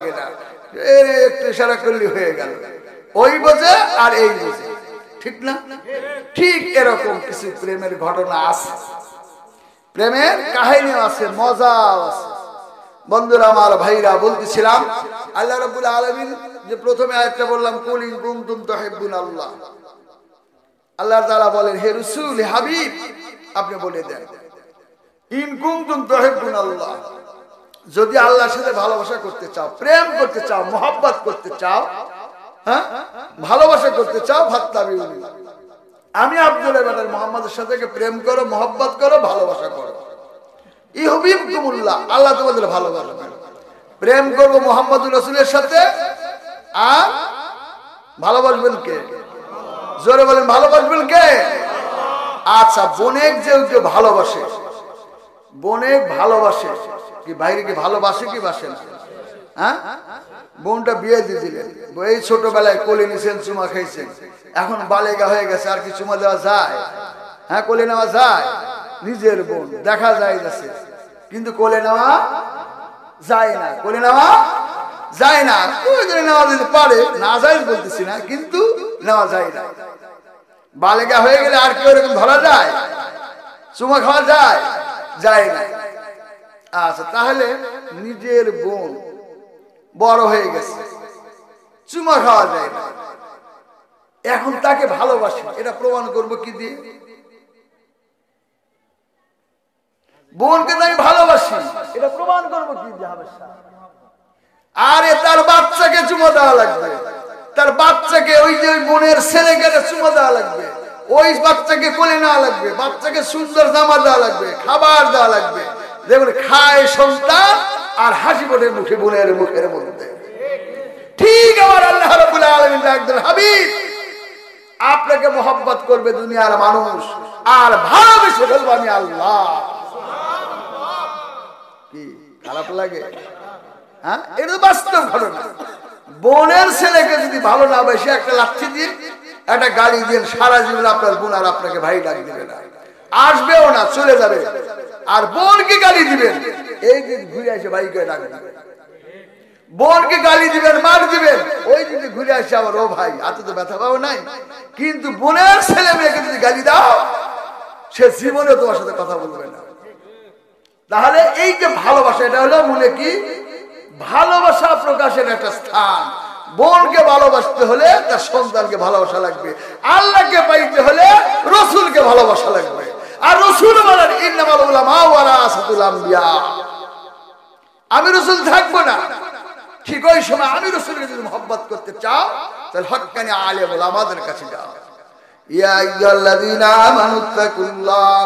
একটু ইশারা করলে হয়ে গেল, ওই বোঝে আর এই বোঝে, ঠিক না? ঠিক এরকম কিছু প্রেমের ঘটনা আছে, প্রেমের কাহিনী আছে, মজাও আছে। বন্ধুরা আমার, ভাইরা, বলতেছিলাম আল্লাহ রাব্বুল আলামিন যে প্রথমে আয়াতটা বললাম, কুল ইন কুনতুম তুহিব্বুনাল্লাহ, আল্লাহ তাআলা বলেন হে রাসূল, হে হাবিব, আপনি বলে দেন ইন কুনতুম তুহিব্বুনাল্লাহ, যদি আল্লাহর সাথে ভালোবাসা করতে চাও, প্রেম করতে চাও, মোহাব্বত করতে চাও, হ্যাঁ, ভালোবাসা করতে চাও, ফাত্তাবিউনি, আমি আব্দুল্লাহ বেটার মুহাম্মদের সাথে প্রেম করো, মোহাব্বত করো, ভালোবাসা করো, ইউহিব্বুকুমুল্লাহ, আল্লাহ তোমাদের ভালোবাসবেন। প্রেম করবো মুহাম্মদুর রাসূলের সাথে, আর ভালোবাসবেন কে? জোরে বলেন, ভালোবাসবেন কে? আচ্ছা, বোনেক যে কেউ ভালোবাসে, বোনেক ভালোবাসে কি, বাইরে কি ভালোবাসে কি বাসে না? হ্যাঁ, বোনটা বিয়ে দিয়ে দিলেন, এই ছোটবেলায় কোলে নিছেন, চুমা খাইছেন, এখন বালেগা হয়ে গেছে, আর কি চুমা দেওয়া যায়? হ্যাঁ, কোলে নেওয়া যায়? নিজের বোন দেখা যায় যাচ্ছে, কিন্তু কোলে নেওয়া যায় না, কোলে নেওয়া যায় না। নেওয়া যেতে পারে, না যায় বলতেছি না, কিন্তু নেওয়া যায় না। বালেগা হয়ে গেলে আর কেউ এরকম ধরা যায়? চুমা খাওয়া যায়? যায় না। আচ্ছা, তাহলে নিজের বোন বড় হয়ে গেছে, চুমা খাওয়া যায় না, এখন তাকে ভালোবাসি, এটা প্রমাণ করবো কি দিয়ে? বোনকে আমি ভালোবাসি, এটা প্রমাণ করবো কি দিয়ে? আরে তার বাচ্চাকে চুমা দেওয়া লাগবে, তার বাচ্চাকে, ওই যে ওই বোনের ছেলেকে চুমা দেওয়া লাগবে, ওই বাচ্চাকে কোলে নেওয়া লাগবে, বাচ্চাকে সুন্দর জামা দেওয়া লাগবে, খাবার দেওয়া লাগবে, দেখুন খায় সন্তান আর হাসি ফোটে মুখে বোনের মুখের মধ্যে। ঠিক আমার আল্লাহ রাব্বুল আলামিন ডাকলেন, হাবিব, আপনাকে মোহাব্বত করবে দুনিয়ার মানুষ, আর ভালোবেসে ফেলবো আমি আল্লাহ। কি খারাপ লাগে? হ্যাঁ, এটা বাস্তব ঘটনা। বোনের ছেলেকে যদি ভালো না বেশি একটা লাঠি দিন, একটা গাড়ি দিন, সারা জীবন আপনার বোন আর আপনাকে ভাই ডাক দিবে না, আসবেও না, চলে যাবে। আর বোনকে গালি দিবেন, এই দিন ঘুরে আসে ভাই করে ডাক দিবেন। বোনকে গালি দিবেন, মার দিবেন, ওই দিন ঘুরে আসে আবার ও ভাই, হাতে তো ব্যথা পাও নাই। কিন্তু বোনের ছেলে মেয়েকে যদি গালি দাও, সে জীবনে তোমার সাথে কথা বলবে না। তাহলে এই যে ভালোবাসা, এটা হলো মনে কি ভালোবাসা প্রকাশের একটা স্থান। বোনকে ভালোবাসতে হলে তার সন্তানকে ভালোবাসা লাগবে, আল্লাহকে পাইতে হলে রসুলকে ভালোবাসা লাগবে। আর রসুল বলেন, ইন্নামাল উলামা ওয়ারাসাতুল আমবিয়া, আমি রসুল থাকবো না, ঠিক ওই সময় আমি রসুলকে যদি মহব্বত করতে চাও, তাহলে হক্কানি আলেম ওলামাদের কাছে যাও। ইয়া আইয়ুহাল্লাযীনা আমানুত্তাকুল্লাহ,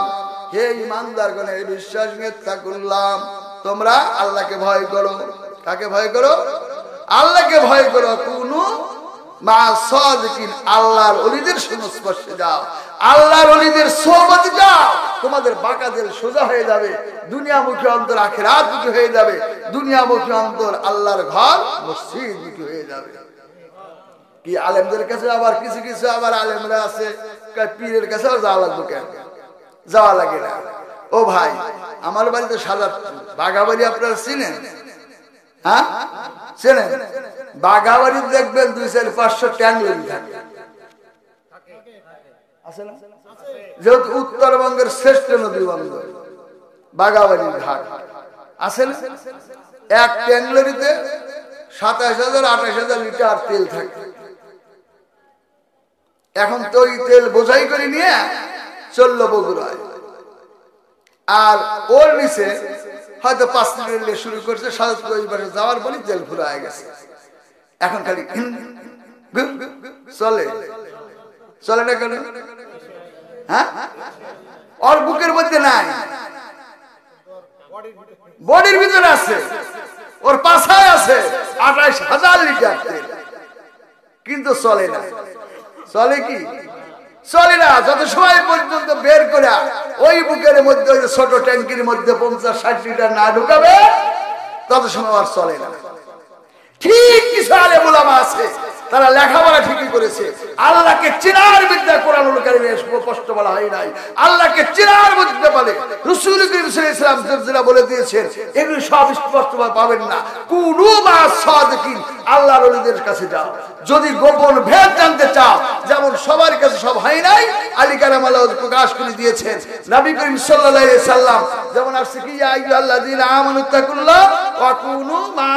হে ঈমানদারগণ, হে বিশ্বাসী, তাকুল্লাহ, তোমরা আল্লাহকে ভয় করো। কাকে ভয় করো? আল্লাহকে ভয় করো। কুনু মা সাদিকিন, আল্লাহর ওলিদের সংস্পর্শে যাও, আল্লাহর ওলিদের সোহবতে যাও, তোমাদের বাঁকা দিল সোজা হয়ে যাবে, দুনিয়ামুখী অন্তর আখিরাতমুখী হয়ে যাবে, দুনিয়ামুখী অন্তর আল্লাহর ঘর মসজিদমুখী হয়ে যাবে। কি আলেমদের কাছে আবার কিছু কিছু আবার আলেমরা আছে, পীরের কাছেও যাওয়া লাগবে, কেন যাওয়া লাগে না? ও ভাই, আমার বাড়িতে সাজাদপুর, বাঘাবাড়ি আপনারা চিনেন? হ্যাঁ, চেনেন? বাঘাবাড়ি দেখবেন 200-500 ট্যাংরি থাকে, আছে না? যেহেতু উত্তরবঙ্গের শ্রেষ্ঠ নদী বন্দর বাঘাবাড়ির ঘাট, আছে না? এক ট্যাংরিতে 27,000-28,000 লিটার তেল থাকে। এখন তো ওই তেল বোঝাই করে নিয়ে চললো বগুড়ায়, আর ওর নিচে হয়তো 5 লিটার শুরু করছে, সাজাদপুর ওই পাশে যাওয়ার পরই তেল ফুরায় গেছে। এখন খালি চলে, চলে না কেন? হ্যাঁ, ওর বুকের মধ্যে নাই, বডির ভিতরে আছে, ওর পাছায় আছে 28,000 লিটার তেল, কিন্তু চলে না। চলে কি? চলে না। যত সময় পর্যন্ত বের করে ওই বুকের মধ্যে, ওই ছোট ট্যাঙ্কির মধ্যে 50-60 লিটার না ঢুকাবে, তত সময় আর চলে না। ঠিক কিছু আলেম ওলামা আছে, তারা লেখাপড়া ঠিকই করেছে, আল্লাহকে চেনার বিদ্যা কোরআনুল কারীমে স্পষ্ট বলা হয় নাই। আল্লাহকে চেনার বুঝতে পারে রাসূল করিম সাল্লাল্লাহু আলাইহি ওয়াসাল্লাম যেটা বলে দিয়েছেন, এগুলো সব স্পষ্টভাবে পাবেন না। কুনু মা সাদিকিন, আল্লাহর ওলিদের কাছে যাও যদি গোপন ভেদ জানতে চাও। যেমন সবার কাছে সব হয় নাই, আলী কারামাল্লাহ প্রকাশ করে দিয়েছেন। নবী করিম সাল্লাল্লাহু আলাইহি ওয়াসাল্লাম যেমন আসছে কি ইয়া আইয়ুহাল্লাযীনা আমানুত্তাকুল্লাহ ওয়া কুনু মা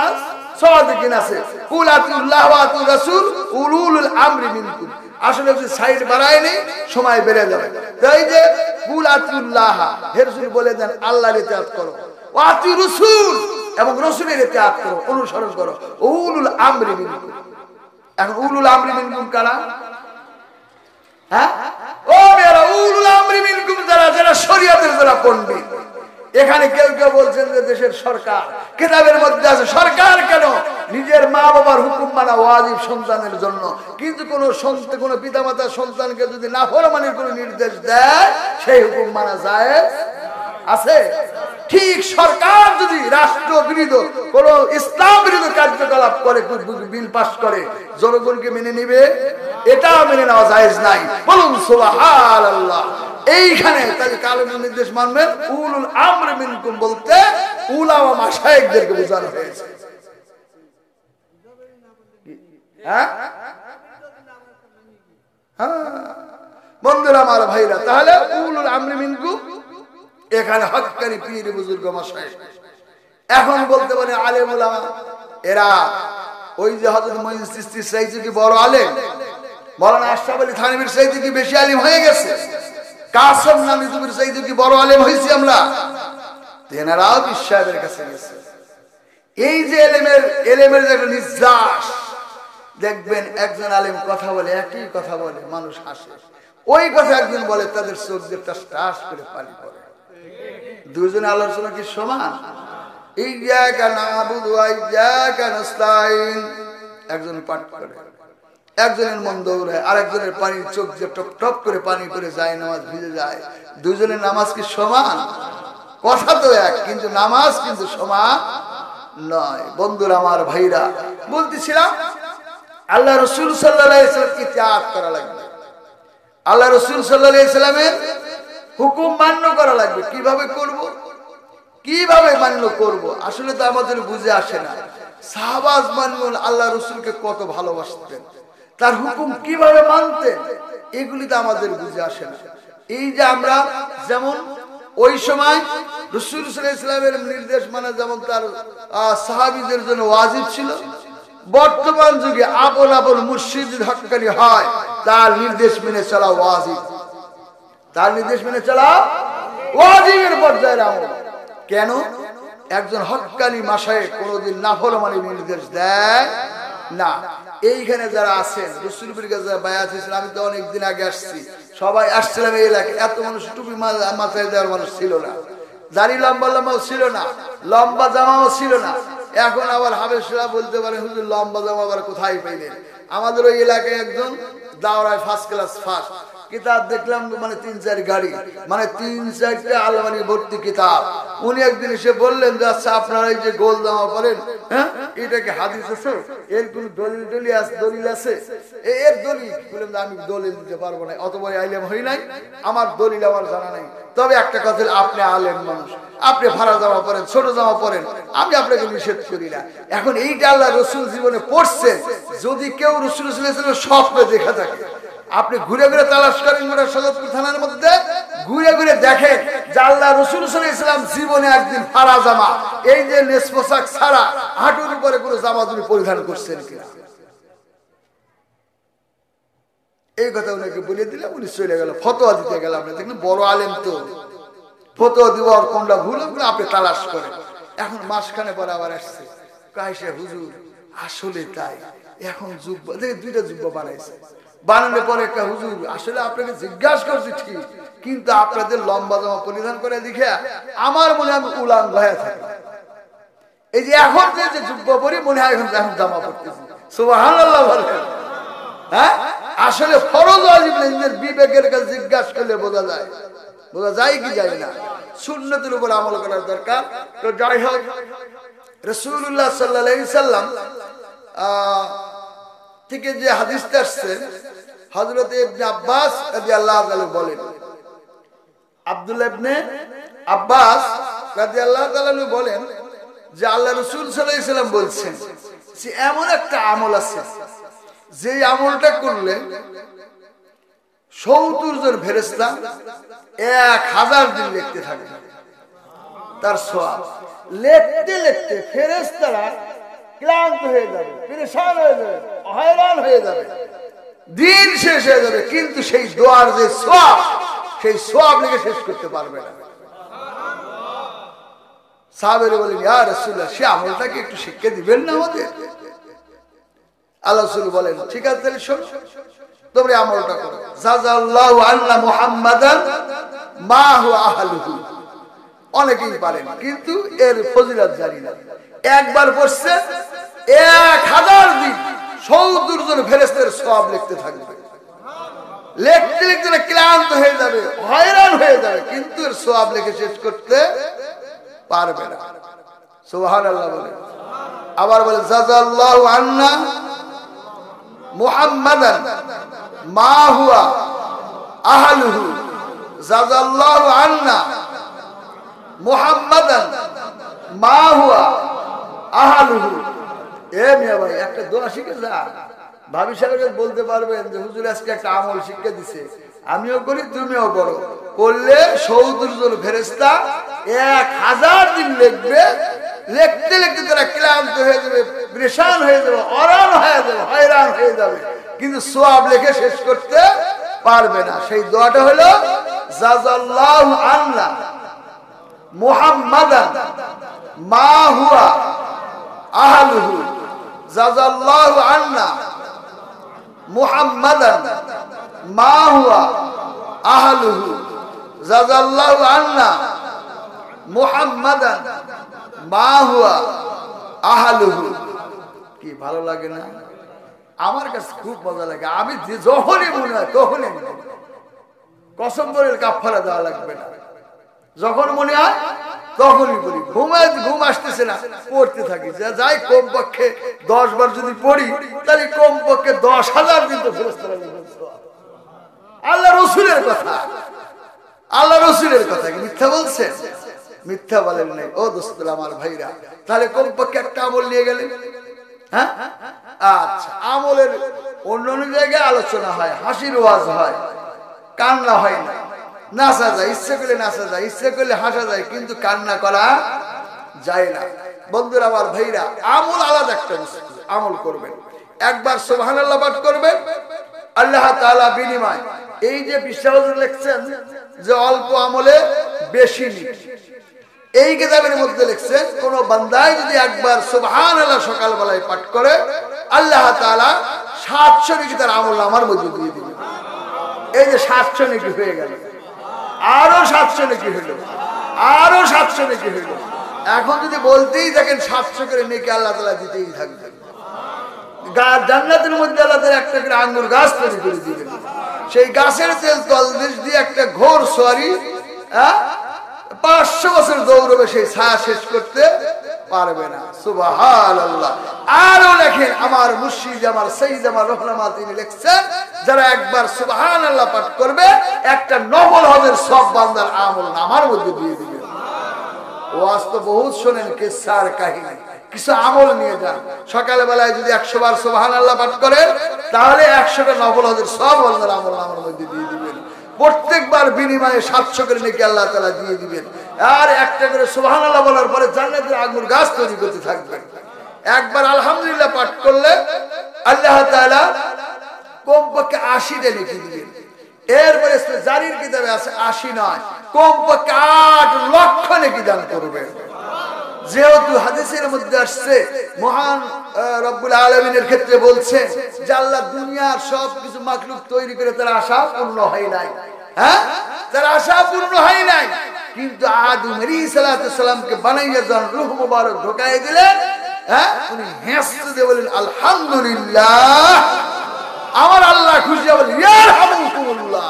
সাদিকিন আছে, কুল আতিউল্লাহ ওয়া আতিউর রাসূল উলুল আমরি মিনকুম। আসলে যে সাইড বাড়ায়নি সময় বেড়ে যাবে। তাই যে কুল আতিউল্লাহ, হে রাসূল বলে দেন আল্লাহর ইতাআত করো, ওয়া আতিউর রাসূল এবং রাসূলের ইতাআত করো, অনুসরণ করো, উলুল আমরি মিনকুম। এখন উলুল আমরি মিনকুম কারা? হ্যাঁ, ও মেরা উলুল আমরি মিনকুম যারা, যারা শরীয়তের যারা পণ্ডিত। এখানে কেউ কেউ বলছেন যে দেশের সরকার, কিতাবের মধ্যে আছে সরকার কেন? নিজের মা বাবার হুকুম মানা ওয়াজিব সন্তানের জন্য, কিন্তু কোন পিতামাতা সন্তানকে যদি নাফরমানির কোনো নির্দেশ দেয় সেই হুকুম মানা যায় আছে? ঠিক সরকার যদি রাষ্ট্র বিরোধী কোন ইসলাম বিরোধী কার্যকলাপ করে, বিল পাস করে, জনগণকে মেনে নিবে? এটাও মেনে নেওয়া জায়েজ নাই। বলুন সুবহানাল্লাহ। এইখানে তাহলে কালেমুল নির্দেশ মানবেন। উলুল আমর মিনকুম বলতে উলামা মাশায়েখদেরকে বোঝানো হয়েছে। হ্যাঁ বন্ধুরা আমার ভাইরা, তাহলে উলুল আমরি মিনকুম এখানে হক্কানি পীর বুজুর্গ মাশায়েখ। এখন বলতে পারে আলেম উলামা, এরা ওই যে হযরত মুঈন চিশতির চাইতে কি বড় আলেম? মাওলানা আশরাফ আলী থানভীর চাইতে কি বেশি আলেম হয়ে গেছে? কাসেম নানুতুবির চাইতে কি বড় আলেম হয়েছি আমরা? তেনারাও বিশ্বাসের কাছে গেছে। এই যে এলেমের যে একটা নির্যাস, দেখবেন একজন আলেম কথা বলে, একই কথা বলে, মানুষ হাসে। ওই কথা একজন বলে, তাদের চোখ দিয়ে টাস টাস করে পানি পড়ে। দুজনে আলোচনা কি সমান? ইয়্যাকা না'বুদু ওয়া ইয়্যাকা নাস্তাঈন, একজন পাঠ করে, একজনের মন দৌড়ায়, আরেকজনের পানির চোখ দিয়ে টপ টপ করে পানি করে যায়, নামাজ ভিজে যায়। দুজনের নামাজ কি সমান? কথা তো এক, কিন্তু নামাজ কিন্তু সমান নয়। বন্ধুরা আমার ভাইরা, বলতেছিলাম আল্লাহ রাসূল সাল্লাল্লাহু আলাইহি ওয়াসাল্লামকে ইতিআত করা লাগবে। আল্লাহ রাসূল সাল্লাল্লাহু আলাইহি ওয়াসাল্লামের হুকুম মান্য করা লাগবে। কিভাবে করব? কিভাবে মান্য করব? আসলে তো আমাদের বুঝে আসে না। সাহাবাজ মানুন আল্লাহ রাসূলকে কত ভালোবাসতেন, তার হুকুম কিভাবে মানতেন, এগুলি তো আমাদের বুঝে আসে না। এই যে আমরা যেমন ওই সময় রাসূল সাল্লাল্লাহু আলাইহি ওয়াসাল্লামের নির্দেশ মানা যেমন তার সাহাবীদের জন্য ওয়াজিব ছিল, বর্তমান যুগে আপন আপন মুর্শিদ হক্কানি হয়, তার নির্দেশ মেনে চলা ওয়াজিব। তার নির্দেশ মেনে চলা ওয়াজিবের পর্যায়ের আমল। কেন? একজন হক্কানি মাশায়েখ কোনদিন নাফরমানি নির্দেশ দেয় না। এইখানে যারা আছেন রাসূলের কাছে বায়াত হয়েছিল, আমি তো অনেকদিন আগে আসছি, সবাই আসছিলাম এই এলাকায়। এত মানুষ টুপি মাথায় দেওয়ার মানুষ ছিল না, দাড়ি লম্বা লম্বাও ছিল না, লম্বা জামাও ছিল না। এখন আবার হাবেশরা বলতে পারে হুজুর লম্বা জামা আবার কোথায় পাইলেন? আমাদের ওই এলাকায় একজন দাওরায় ফার্স্ট ক্লাস ফার্স্ট কিতাব দেখলাম, মানে 3-4 গাড়ি, মানে 3-4টা আলমারি ভর্তি কিতাব। উনি একদিন এসে বললেন যে আচ্ছা আপনারা এই যে গোল জামা পরেন, হ্যাঁ এটা কি হাদিস আছে? এর কোন দলিল আছে? এর দলিল বললাম যে আমি দলিল দিতে পারবো না, অত বড় আলেম হই নাই, আমার দলিল আমার জানা নাই। তবে একটা কথা, আপনি আলেম মানুষ, আপনি ভাড়া জামা পরেন, ছোট জামা পরেন, আমি আপনাকে নিষেধ করি না। এখন এইটা আল্লাহ রাসূল জীবনে পড়ছেন, যদি কেউ রাসূল সাল্লাল্লাহু আলাইহি ওয়াসাল্লামের স্বপ্নে দেখা থাকে, আপনি ঘুরে ঘুরে তালাশ করেন গোটা সদরপুর থানার মধ্যে, ঘুরে ঘুরে দেখেন যে আল্লাহ রাসূল সাল্লাল্লাহু আলাইহি ওয়াসাল্লাম জীবনে একদিন ফাড়া জামা, এই যে নেস পোশাক ছাড়া হাঁটুর উপরে কোনো জামা তুমি পরিধান করছেন কিনা। এই কথা উনাকে বলে দিলাম, উনি চলে গেল, ফতোয়া দিতে গেলাম। দেখলেন বড় আলেম তো, ফতোয়া দিব আর কোনটা ভুল আপনি তালাশ করেন। এখন মাসখানে পরে আবার আসছে, কাইসে হুজুর আসলে তাই, এখন জুব্বা দেখে 2টা জুব্বা বানাইছে। বানানোর পরে একটা হুজুর আসলে আপনাকে জিজ্ঞাসা করছি ঠিক, কিন্তু আপনাদের লম্বা জামা পরিধান করে দেখে আমার মনে হয় আমি উলাঙ্গ হয়ে থাকি। এই যে এখন যে জুব্বা পরি মনে হয় এখন জামা পরতেছি। সুবহানাল্লাহ বলেন। হ্যাঁ, আসলে ফরজ ওয়াজিব নিজের বিবেকের কাছে জিজ্ঞাসা করলে বোঝা যায় কি যায় না। সুন্নতের উপর আমল করার দরকার। তো যাই হোক, রাসূলুল্লাহ সাল্লাল্লাহু আলাইহি ওয়াসাল্লাম থেকে যে হাদিসটা আসছে, হযরত ইবনে আব্বাস রাদিয়াল্লাহু তাআলা বলেন, আব্দুল্লাহ ইবনে আব্বাস রাদিয়াল্লাহু তাআলা বলেন যে আল্লাহ রাসূল সাল্লাল্লাহু আলাইহি সাল্লাম বলছেন যে এমন একটা আমল আছে যে আমলটা করলে 70 জন ফেরেশতা 1000 দিন লিখতে থাকবে তার সওয়াব। লিখতে লিখতে ফেরেশতারা ক্লান্ত হয়ে যাবে, পেরেশান হয়ে যাবে, হয়রান হয়ে যাবে, দিন শেষ হয়ে যাবে, কিন্তু সেই দোয়ার যে সওয়াব, সেই সওয়াব লিখে শেষ করতে পারবে না। সাহাবীরা বলেন, ইয়া রাসূলুল্লাহ, সে আমলটা কি একটু শিক্ষা দিবেন না আমাদের? আল্লাহ রাসূল বলেন, ঠিক আছে, তাহলে শোনো, তোমরা আমলটা করো। জাযাল্লাহু আন্না মুহাম্মাদান মা হুয়া আহলুহু। অনেকেই পারেন, কিন্তু এর ফজিলত জানি না। একবার পড়ছে 1000 দিন 70 জন ফেরেশতার সওয়াব লিখতে থাকবে। লিখতে লিখতে ক্লান্ত হয়ে যাবে, হয়রান হয়ে যাবে, কিন্তু এর সওয়াব লিখে শেষ করতে পারবে না। সুবহানাল্লাহ বলে। আবার বলে, জাযাল্লাহু আন্না মুহাম্মাদান মা হুয়া আহলুহু। জাযাল্লাহু আন্না মুহাম্মাদান মা হুয়া আহলুহু। এ মিয়া ভাই, একটা দোয়া শিখে যা। ভাবি সাহেব বলতে পারবেন যে হুজুর আজকে একটা আমল শিক্ষা দিছে, আমিও করি, তুমিও করো। করলে 70 জন ফেরেশতা 1000 দিন লিখবে। লিখতে লিখতে তারা ক্লান্ত হয়ে যাবে, পেরেশান হয়ে যাবে, অরান হয়ে যাবে, হয়রান হয়ে যাবে, কিন্তু সওয়াব লিখে শেষ করতে পারবে না। সেই দোয়াটা হলো, জাযাল্লাহু আন্না মুহাম্মাদান মা হুয়া আহলুহু। জাযাল্লাহু আন্না মুহাম্মাদান মা হুয়া আহলুহু। জাযাল্লাহু আন্না মুহাম্মাদান মা হুয়া আহলুহু। কি ভালো লাগে না? আমার কাছে খুব মজা লাগে। আমি যখনই মনে হয় তখনই কসম করে কাফারা দেওয়া লাগবে না, যখন মনে হয় তখনই বলি। ঘুম আসতেছে না, পড়তে থাকি। যাই কমপক্ষে 10 বার যদি পড়ি, তাহলে কমপক্ষে 10,000 দিন তো ফেরেশতারা লিখবেন সওয়াব। আল্লাহ রাসূলের কথা, আল্লাহ রাসূলের কথা কি মিথ্যা বলছেন? মিথ্যা বলেন নাই। ও দোস্তরা, আমার ভাইরা, তাহলে কমপক্ষে একটা আমল নিয়ে গেলেন। হ্যাঁ, আচ্ছা, আমলের অন্য অন্য জায়গায় আলোচনা হয়, হাসির ওয়াজ হয়, কান্না হয় না, নাচা যায়, ইচ্ছে করলে নাচা যায়, ইচ্ছে করলে হাসা যায়, কিন্তু কান্না করা যায় না। বন্ধুরা, আমার ভাইরা, আমল আলাদা একটা বস্তু। আমল করবেন, একবার সুবহানাল্লাহ পাঠ করবেন, আল্লাহ তাআলা বিনিময়। এই যে বিশ্বাস লিখছেন যে অল্প আমলে বেশি নেকি, এই কিতাবের মধ্যে লিখছেন কোন বান্দাই যদি একবার সুবহানাল্লাহ সকালবেলায় পাঠ করে, আল্লাহ তাআলা 700 নেকি তার আমল নামার মধ্যে দিয়ে দিবেন। এই যে 700 নেকি হয়ে গেল, আরো 700 নেকি হইল, আরো 700 নেকি হইল। এখন যদি বলতেই থাকেন 700 করে নেকি আল্লাহ তাআলা দিতেই থাকবেন। জান্নাতের মধ্যে আল্লাহ তাআলা একটা করে আঙ্গুর গাছ তৈরি করে দিবেন। সেই গাছের তলদেশ দিয়ে একটা ঘোর সওয়ারি 500 বছর দৌড়বে, সেই ছায়া শেষ করতে পারবে না। সুবহানাল্লাহ। আরো লেখেন আমার মুর্শিদ, আমার সাইয়্যিদ, আমার রহনামা, তিনি লিখছেন যারা একবার সুবহানাল্লাহ পাঠ করবে, একটা নফল হজের সব বান্দার আমল নামার মধ্যে দিয়ে দিবেন। ওয়াজ তো বহুত শোনেন, কিসসার কাহিনী, কিছু আমল নিয়ে যান। সকালবেলায় যদি 100 বার সুবহানাল্লাহ পাঠ করেন, তাহলে 100টা নফল হজের সব বান্দার আমল নামার মধ্যে দিয়ে দিবেন। প্রত্যেকবার বিনিময়ে 700 করে নাকি আল্লাহ তাআলা দিয়ে দিবেন। আর একটা করে সুবহানাল্লাহ বলার পরে জান্নাতের আঙ্গুর গাছ তৈরি করতে থাকবেন। একবার আলহামদুলিল্লাহ পাঠ করলে আল্লাহ তাআলা কমপক্ষে 80টা নেকি দিবেন। এরপরে জারির কিতাবে আছে 80 নয়, কমপক্ষে 8 লক্ষ নেকি দান করবেন। যেহেতু হাদিসের মধ্যে আসছে, মহান রব্বুল আলামিনের ক্ষেত্রে বলছে যে আল্লাহ দুনিয়ার সবকিছু মাখলুক তৈরি করে তার আশা পূর্ণ হয় নাই। হ্যাঁ, তার আশা পূর্ণ হয় নাই, কিন্তু আদম আলাইহিস সালামকে বানাইয়া যখন রূহ মুবারক ঢোকায় দিলেন, হ্যাঁ, উনি হেসে দিয়ে বলেন আলহামদুলিল্লাহ, আমার আল্লাহ খুশি হবেন, ইয়ারহামুকুমুল্লাহ।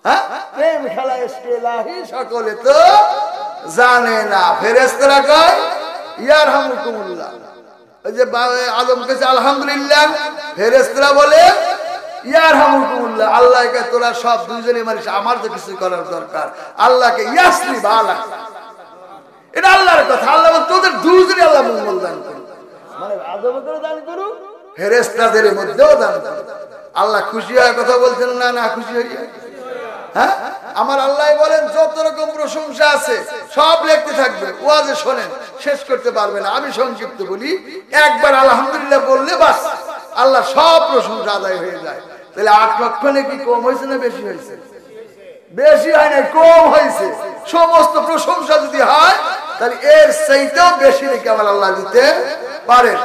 হ্যাঁ, প্রেম খেলা ইশকে ইলাহি সকলে তো জানে না। ফেরেশতারা কয় ইয়ারহামুকুমুল্লাহ, ওই যে আদম কাছে আলহামদুলিল্লাহ, ফেরেশতারা বলে ইয়ারহামুকুমুল্লাহ, আল্লাহকে তোরা সব দুইজনে মারিস, আমার তো কিছু করার দরকার, আল্লাহকে ইয়াসলি বালা, এটা আল্লাহর কথা। আল্লাহ তোদের দুইজনে আল্লাহ মঙ্গল দান করুন, মানে আদমকেও দান করুন, ফেরেশতাদের মধ্যেও দান করুন। আল্লাহ খুশি হয় কথা বলছেন না, না খুশি হইয়া? হ্যাঁ, আমার আল্লাহ বলেন যত রকম প্রশংসা আছে সব লিখতে থাকবে, ওয়াজে শোনেন, শেষ করতে পারবে না। আমি সংক্ষিপ্ত বলি, একবার আলহামদুলিল্লাহ বললে বাস আল্লাহ সব প্রশংসা আদায় হয়ে যায়। তাহলে 8 লক্ষ নাকি কম হয়েছে না বেশি হয়েছে? বেশি হয় না, কম হয়েছে। সমস্ত প্রশংসা যদি হয় তাহলে এর চাইতেও বেশি নাকি আমার আল্লাহ দিতে পারেন।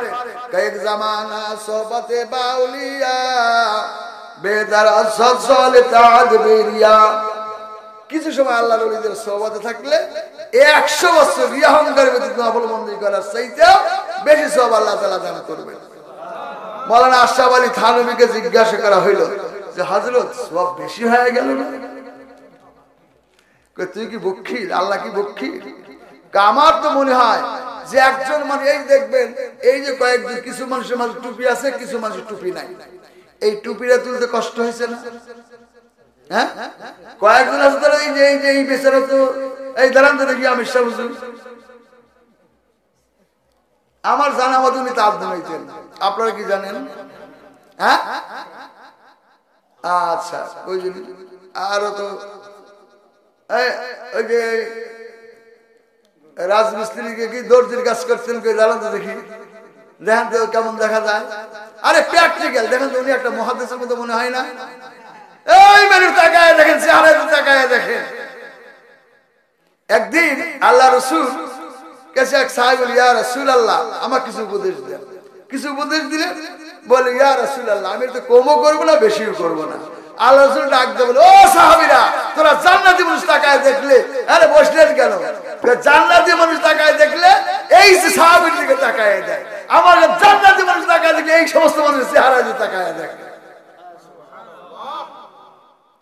কয়েক জামানা সোহবতে বাউলিয়া বেদারা সজলে তাদবিরিয়া, কিছু সময় আল্লাহর ওলিদের সোহবতে থাকলে 100 বছর রিয়াহঙ্কার ব্যতীত নফলবন্দি করার চাইতেও বেশি সওয়াব আল্লাহ তাআলা দান করবেন। মাওলানা আশরাফ আলী থানভীকে জিজ্ঞাসা করা হইল যে হযরত সওয়াব বেশি হয়ে গেল না? কই তুই কি বখিল? আল্লাহ কি বখিল? আমার তো মনে হয় যে একজন মানুষ, এই দেখবেন এই যে কয়েকজন কিছু মানুষের মাঝে টুপি আছে, কিছু মানুষের টুপি নাই, এই টুপিটা তুলতে কষ্ট হয়েছে না? হ্যাঁ, কয়েকজন আছে তারা এই বেচারা তো এই দাঁড়ান তো দেখি আমি শাহ হুজুর, আমার জানা মতো উনি তার হইতেন, আপনারা কি জানেন? হ্যাঁ, আচ্ছা, ওই জন্য আরো তো ওই যে রাজমিস্ত্রিকে কি দর্জির কাজ করছেন, কই দাঁড়ান তো দেখি, দেখেন তো কেমন দেখা যায়। আরে প্র্যাকটিক্যাল দেখেন তো, উনি একটা মহাদেশের মতো মনে হয় না? এই মেরুর তাকায় দেখেন, চেহারা তাকায় দেখেন। একদিন আল্লাহ রসুল কাছে এক সাহেব বলে, ইয়া রাসূলুল্লাহ আমার কিছু উপদেশ দেন। কিছু উপদেশ দিলেন, বলে ইয়া রাসূলুল্লাহ আমি তো কমও করবো না বেশিও করবো না। আল্লাহ রসুল ডাক দিয়ে বলে, ও সাহাবীরা তোরা জান্নাতি মানুষ তাকায় দেখলে, আরে বসলেন কেন? জান্নাতি মানুষ তাকায় দেখলে এই যে সাহাবীর দিকে তাকায় দেয়, আমার জান্নাতি মানুষ তাকায় দেখলে এই সমস্ত মানুষের চেহারা দিয়ে তাকায় দেখে।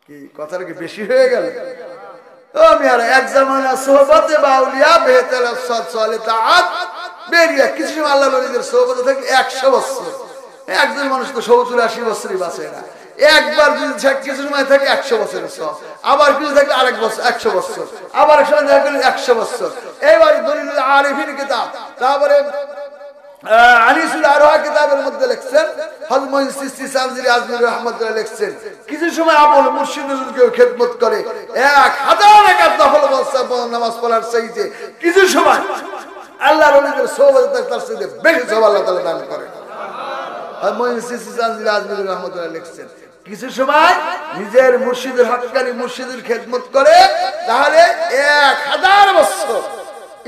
কি কথাটা কি বেশি হয়ে গেল? ও মিয়ারা, এক জামানা সোহবতে বাউলিয়া বেহতার সলে তাআত বেরিয়া, কিছু সময় আল্লাহ নবীদের সোহবতে থাকে 100 বছর। একজন মানুষ তো 70-80 বছরই বাঁচে না। একবার যদি কিছু সময় থাকে 100 বছরের সব, আবার কিছু থাকলে আরেক বছর 100 বছর, আবার এক সময় থাকলে 100 বছর। এইবার দলিলুল আরিফিন কিতাব, তারপরে আনিসুল আরোহা কিতাবের মধ্যে লিখছেন, হযরত মুঈন চিশতি সানজিরি আজমিরি রাহমাতুল্লাহ লিখছেন, কিছু সময় আপন মুর্শিদ হুজুরকে খেদমত করে 1000 রাকাত নফল নামাজ পড়ার চাইতে কিছু সময় আল্লাহর ওলিদের সোহবত তার চাইতে বেশি সওয়াব আল্লাহ তাআলা দান করেন। হযরত মুঈন চিশতি সানজিরি আজমিরি রাহমাতুল্লাহ লিখছেন, কিছু সময় নিজের মুর্শিদের হক্কানি মুর্শিদের খেদমত করে, তাহলে 1000 বছর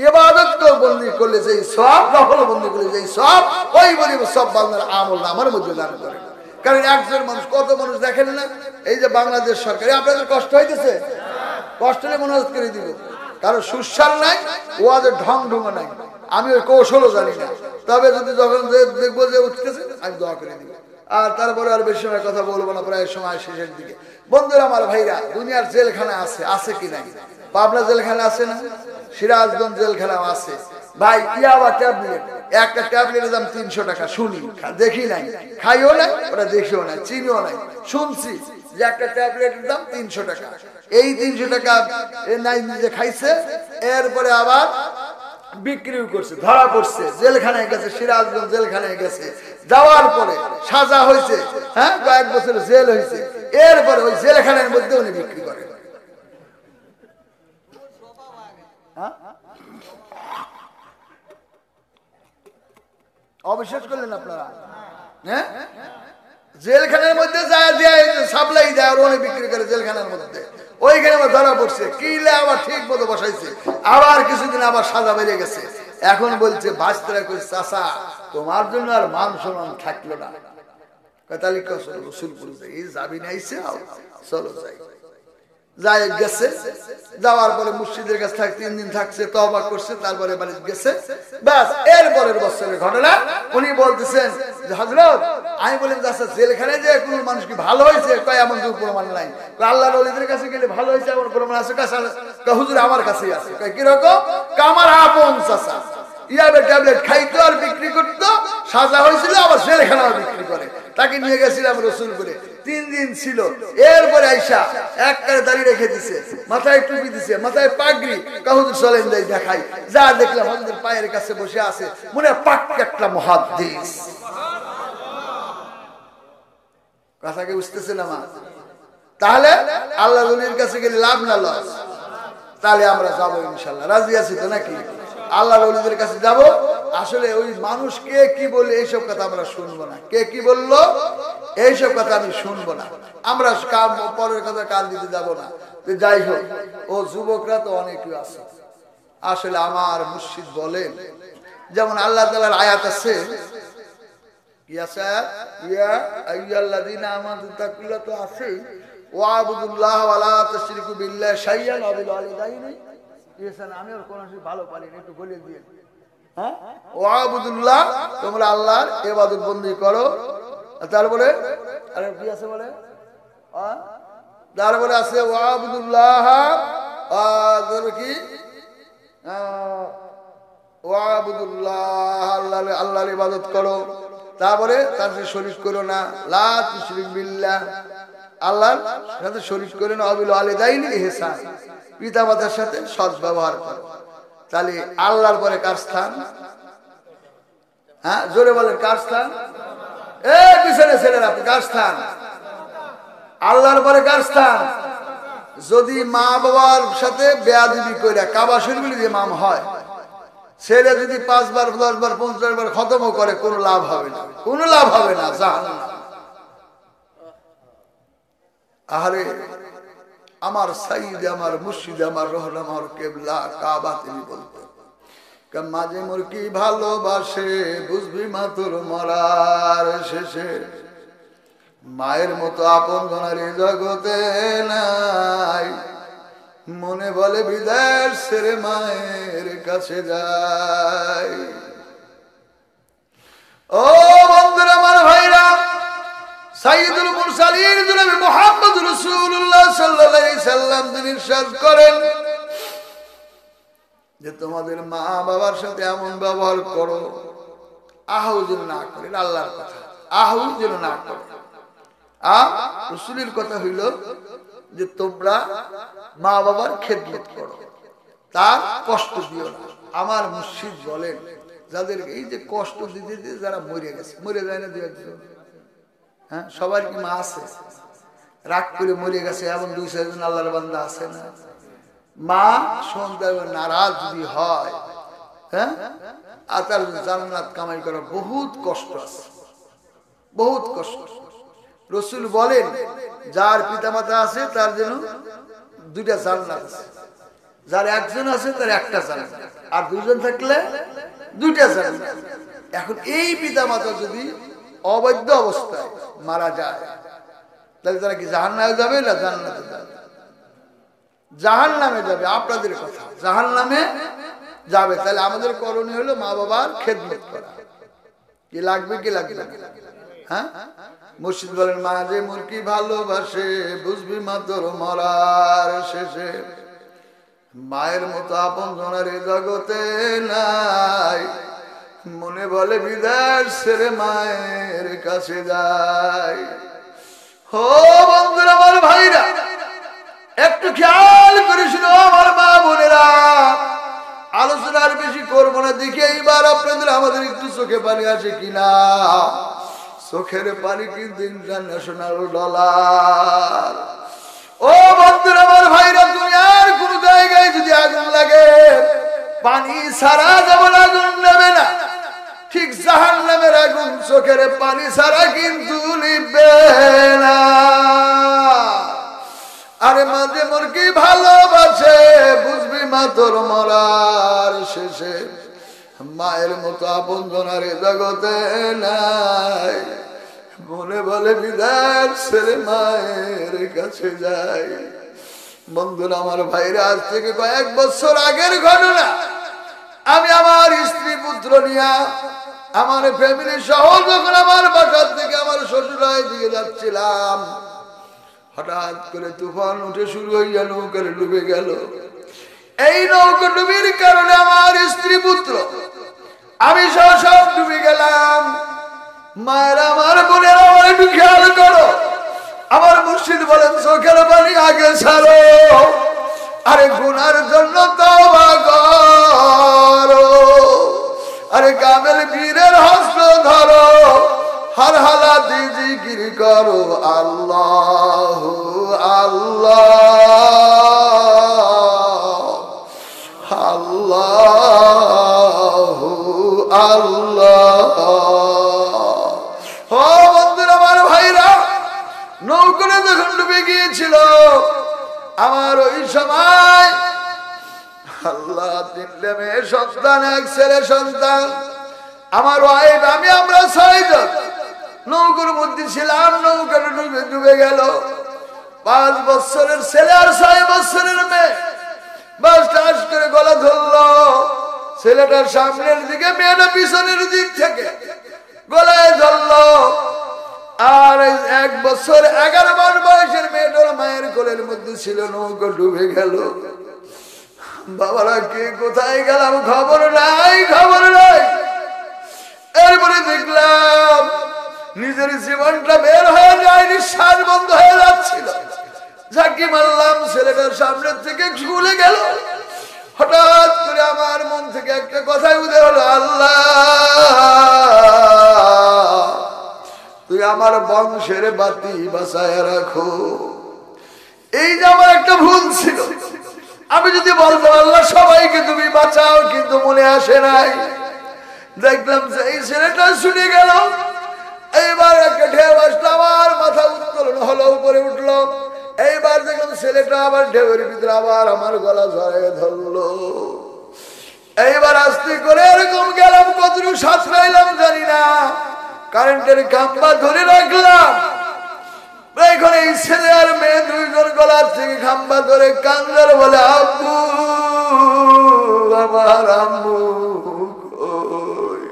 ইবাদত বন্দী করলে যেই সওয়াব, নফল বন্দী করলে যেই সওয়াব, ওই বলি সব বান্দার আমল নামার মধ্যে দান করে। কারণ একজন মানুষ, কত মানুষ দেখেন না, এই যে বাংলাদেশ সরকার, আপনাদের কষ্ট হইতেছে, কষ্ট হলে মনোজাত করে দিব, কারণ সুসার নাই, ওয়াজের ঢং ঢুঙো নাই, আমি ওই কৌশলও জানি না, তবে যদি যখন দেখবো যে উঠতেছে আমি দোয়া করে দিব। আর তারপরে আর বেশি সময় কথা বলবো না, প্রায় সময় শেষের দিকে। বন্ধুরা আমার, ভাইরা, দুনিয়ার জেলখানা আছে কি নাই? পাবনা জেলখানা আছে না? সিরাজগঞ্জ জেলখানা আছে। ভাই ইয়াবা ট্যাবলেট, একটা ট্যাবলেটের দাম 300 টাকা। শুনি, দেখি নাই, খাইও না, ওটা দেখিও না, চিনিও নাই, শুনছি যে একটা ট্যাবলেটের দাম 300 টাকা। এই 300 টাকা নাই নিজে খাইছে, এরপরে আবার বিক্রিও করছে, ধরা পড়ছে, জেলখানায় গেছে, সিরাজগঞ্জ জেলখানায় গেছে, যাওয়ার পরে সাজা হয়েছে, হ্যাঁ কয়েক বছর জেল হয়েছে, এরপরে ওই জেলখানার মধ্যে উনি বিক্রি করেন। অবিশ্বাস করলেন আপনারা? হ্যাঁ, জেলখানার মধ্যে যায় দেয়, সাপ্লাই দেয়, আর উনি বিক্রি করে জেলখানার মধ্যে। ওইখানে আবার ধরা পড়ছে, কিলে আবার ঠিক মতো বসাইছে, আবার কিছুদিন আবার সাজা বেরিয়ে গেছে। এখন বলছে বাঁচতে কইছে, চাচা তোমার জন্য আর মান সম্মান থাকলো না, তাহলে রসুলপুর এই যাবি নাইছে, চলো যাই। যাই গেছে, যাওয়ার পরে মুর্শিদের কাছে 3 দিন থাকছে, তওবা করছে, তারপরে বাড়ি গেছে। ব্যাস, এরপরের বছরের ঘটনা উনি বলতেছেন যে হযরত আমি বলেন যে আচ্ছা জেলখানায় যে কোন মানুষ কি ভালো হয়েছে? কয় এমন তো প্রমাণ নাই। আল্লাহর ওলিদের কাছে গেলে ভালো হয়েছে এমন প্রমাণ আছে? হুজুর আমার কাছেই আছে। কয় কিরকম? আমার আপন চাচা, ইয়াবে ট্যাবলেট খাইতো আর বিক্রি করতো, সাজা হয়েছিল, আবার জেলখানাও বিক্রি করে। তাকে নিয়ে গেছিলাম রসুলপুরে, 3 দিন ছিল। এরপরে আইসা একবারে দাঁড়িয়ে রেখে দিছে, মাথায় টুপি দিছে, মাথায় পাগড়ি, কাহুদুর চলেন যাই দেখাই। যা দেখলাম আমাদের পায়ের কাছে বসে আছে, মনে পাক্কা একটা মুহাদ্দিস। কথাকে বুঝতেছে না মা? তাহলে আল্লাহ নবীর কাছে গেলে লাভ না লস? তাহলে আমরা যাবো ইনশাল্লাহ, রাজি আছি তো নাকি? আল্লাহ ওলিদের কাছে যাব। আসলে ওই মানুষ কে কি বলে এইসব কথা আমরা শুনবো না, কে কি বললো এইসব কথা আমি শুনবো না। আমরা পরের কথা কান দিতে যাব না। যাই হোক, ও যুবকরা তো অনেকই আছে। আসলে আমার মুর্শিদ বলেন, যেমন আল্লাহ তাআলার আয়াত আছে, কি আছে? ইয়া আইয়ুহাল্লাযীনা আমানু তাকুল্লাহ তো আছে, ওয়াবুদুল্লাহ ওয়ালা তুশরিকু বিল্লাহি শাইআন ওয়া বিল ওয়ালিদাইনি ইহসান। আমি আর কোন ভালো পারি না, একটু বলে দিয়ে। হ্যাঁ, ওয়াবুদুল্লাহ, তোমরা আল্লাহর ইবাদত বندী করো। তারপরে আরে কি আছে বলে? তারপরে আছে ওয়াবুদুল্লাহ, আর কি ওয়াবুদুল্লাহ, আল্লাহর ইবাদত করো। তারপরে তার সাথে শরীক করো না, লা তুশরিক বিল্লাহ, আল্লাহর সাথে শরীক করো না, ওয়া বিল ওয়ালিদাইনি ইহসান, পিতামাতার সাথে সৎ ব্যবহার করো। তাহলে আল্লাহর পরে কার স্থান? হ্যাঁ, জোরে বলেন, কার স্থান? এই পিছনে ছেলেরা, কার স্থান? আল্লাহর পরে কার স্থান? যদি মা বাবার সাথে বেয়াদবি কইরা কাবা শরীফ দিয়ে ইমাম হয়, ছেলে যদি 5 বার 10 বার 50 বার খতমও করে, কোনো লাভ হবে না, কোনো লাভ হবে না, জাহান্নাম। আরে আমার সাইদ, আমার মুর্শিদ, আমার রহমান, আমার কেবলা কাবা তিনি বলতেন, মাঝে মোর কি ভালোবাসে, বুঝবি মা তোর মরার শেষে, মায়ের মতো আপন জনের জগতে নাই, মনে বলে বিদেশ ছেড়ে মায়ের কাছে যাই। ও বন্ধুরা, আমার ভাইরা, সাইয়্যিদুল মুরসালিন জনাব মুহাম্মদ রাসূলুল্লাহ সাল্লাল্লাহু আলাইহি সাল্লাম তিনি ইরশাদ করেন যে তোমাদের মা বাবার সাথে এমন ব্যবহার করো, আহু যেন না করেন। আল্লাহর কথা, আহু যেন না করে। আর রাসূলের কথা হইল যে তোমরা মা বাবার খেদমত করো, তার কষ্ট দিও না। আমার মুর্শিদ বলেন, যাদের এই যে কষ্ট দিতে দিতে যারা মরে গেছে, মরে যায় না? হ্যাঁ, সবার কি মা আছে? রাগ করে মরে গেছে এমন 2-4 জন আল্লাহর বান্দা আছে না? মা সন্তান নারাজ যদি হয়, হ্যাঁ, আর তার জান্নাত কামাই করা বহুত কষ্ট আছে, বহুত কষ্ট। রাসূল বলেন, যার পিতামাতা আছে তার জন্য 2টা জান্নাত আছে, যার একজন আছে তার একটা জান্নাত, আর 2 জন থাকলে 2টা জান্নাত। এখন এই পিতামাতা যদি অবৈধ অবস্থায় মারা যায়, তাহলে তারা কি জাহান্নামে যাবে না জান্নাতে যাবে? জাহান্নামে যাবে। আপনাদের কথা, জাহান্নামে যাবে। তাহলে আমাদের করণীয় হলো মা বাবার খেদমত করা। কি লাগবে, কি লাগবে না? হ্যাঁ, মুর্শিদ বলেন, মা যে মোর কি ভালোবাসে, বুঝবি মা তোর মরার শেষে, মায়ের মতো আপন জনের জগতে নাই, মনে বলে বিদেশ ছেড়ে মায়ের কাছে যায়। ও বন্ধুরা, আমার ভাইরা, একটু খেয়াল করে শুনো আমার মা বোনেরা, আলোচনার বেশি করবো না। দেখি এইবার আপনাদের আমাদের একটু চোখে পানি আসে কিনা। চোখের পানি কিন্তু ইন্টারন্যাশনাল ডলার। ও বন্ধুরা, আমার ভাইরা, দুনিয়ার কোন জায়গায় যদি আগুন লাগে, পানি ছাড়া যেমন আগুন নেবে না, ঠিক জাহান্নামের আগুন চোখের পানি ছাড়া কিন্তু নিবে না। আরে মাঝে মোর কি ভালোবাসে, বুঝবি মা তোর মরার শেষে, মায়ের মতো আপন জনের জগতে নাই, মনে বলে বিদায় ছেড়ে মায়ের কাছে যায়। বন্ধুরা, আমার ভাইরা, আজ থেকে কয়েক বছর আগের ঘটনা। আমি আমার স্ত্রী পুত্র নিয়ে, আমার ফ্যামিলি সহ যখন আমার বাসার থেকে আমার শ্বশুরালয়ের দিকে যাচ্ছিলাম, হঠাৎ করে তুফান উঠে শুরু হইয়া নৌকার ডুবে গেল। এই নৌকা ডুবির কারণে আমার স্ত্রী পুত্র আমি সব ডুবে গেলাম। মায়ের আমার বোনের আমার একটু খেয়াল করো। আমার মুর্শিদ বলেন চোখের পানি আগে ছাড়ো, আরে গুনার জন্য তওবা করো, আরে কামেল পীরের হস্ত ধরো, হর হালাতে জিকির করো আল্লাহ আল্লাহ আল্লাহ আল্লাহ। ও বন্ধুরা আমার ভাইরা, নৌকোটা যখন ডুবে গিয়েছিল আমার ওই সময় আল্লাহ 3 মেয়ে সন্তান, 1 ছেলে সন্তান, আমার ওয়াইফ, আমরা 6 জন নৌকার মধ্যে ছিলাম। নৌকাটা ডুবে গেল। 5 বছরের ছেলে আর 6 বছরের মেয়ে বাস টাস করে গলা ধরলো। ছেলেটার সামনের দিকে, মেয়েটা পিছনের দিক থেকে গলায় ধরলো। আর 1 বছর 11 মাস বয়সের মেয়েটার মায়ের কোলের মধ্যে ছিল। নৌকা ডুবে গেল। বাবারা কে কোথায় গেলাম খবর নাই, খবর নাই। এরপরে দেখলাম নিজের জীবনটা বের হয়ে যায়, নিঃশ্বাস বন্ধ হয়ে যাচ্ছিল। ঝাঁকি মারলাম, ছেলেটার সামনে থেকে ঝুলে গেল। হঠাৎ করে আমার মন থেকে একটা কথাই উদয় হলো, আল্লাহ তুই আমার বংশের বাতি বাঁচায় রাখো। এই যে আমার একটা ভুল ছিল। আমি যদি বলতাম আল্লাহ সবাইকে তুমি বাঁচাও, কিন্তু মনে আসে নাই। দেখলাম যে এই ছেলেটা শুনে গেল। এইবার একটা ঢেউ আসলো, আমার মাথা উত্তোলন হলো, উপরে উঠলো। এইবার দেখলাম ছেলেটা আবার ঢেউয়ের ভিতরে আবার আমার গলা জড়িয়ে ধরলো। এইবার আস্তে করে এরকম গেলাম, কতটুকু সাঁতরাইলাম জানি না। কারেন্টের খাম্বা ধরে রাখলাম। এখানে এই ছেলে আর মেয়ে 2 জন গলার থেকে খাম্বা ধরে কান্দার বলে, আব্বু আমার আম্মু কই,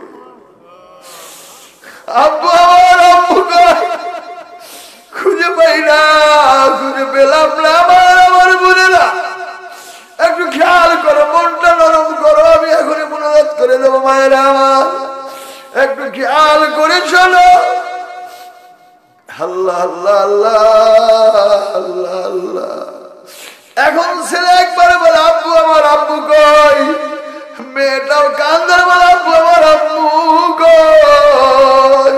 আব্বু আমার আম্মু কই, খুঁজে পাই না, খুঁজে পেলাম না। আমার বোনেরা একটু খেয়াল করো, মনটা নরম করো। আমি এখনই মনোরোধ করে দেবো, মায়েরা আমার একটু খেয়াল করে চলো। আল্লাহ আল্লাহ আল্লাহ আল্লাহ আল্লাহ। এখন ছেলে একবারে বলে, আব্বু আমার আব্বু কই। মেয়েটাও কান্দার বলে, আব্বু আমার আব্বু কই।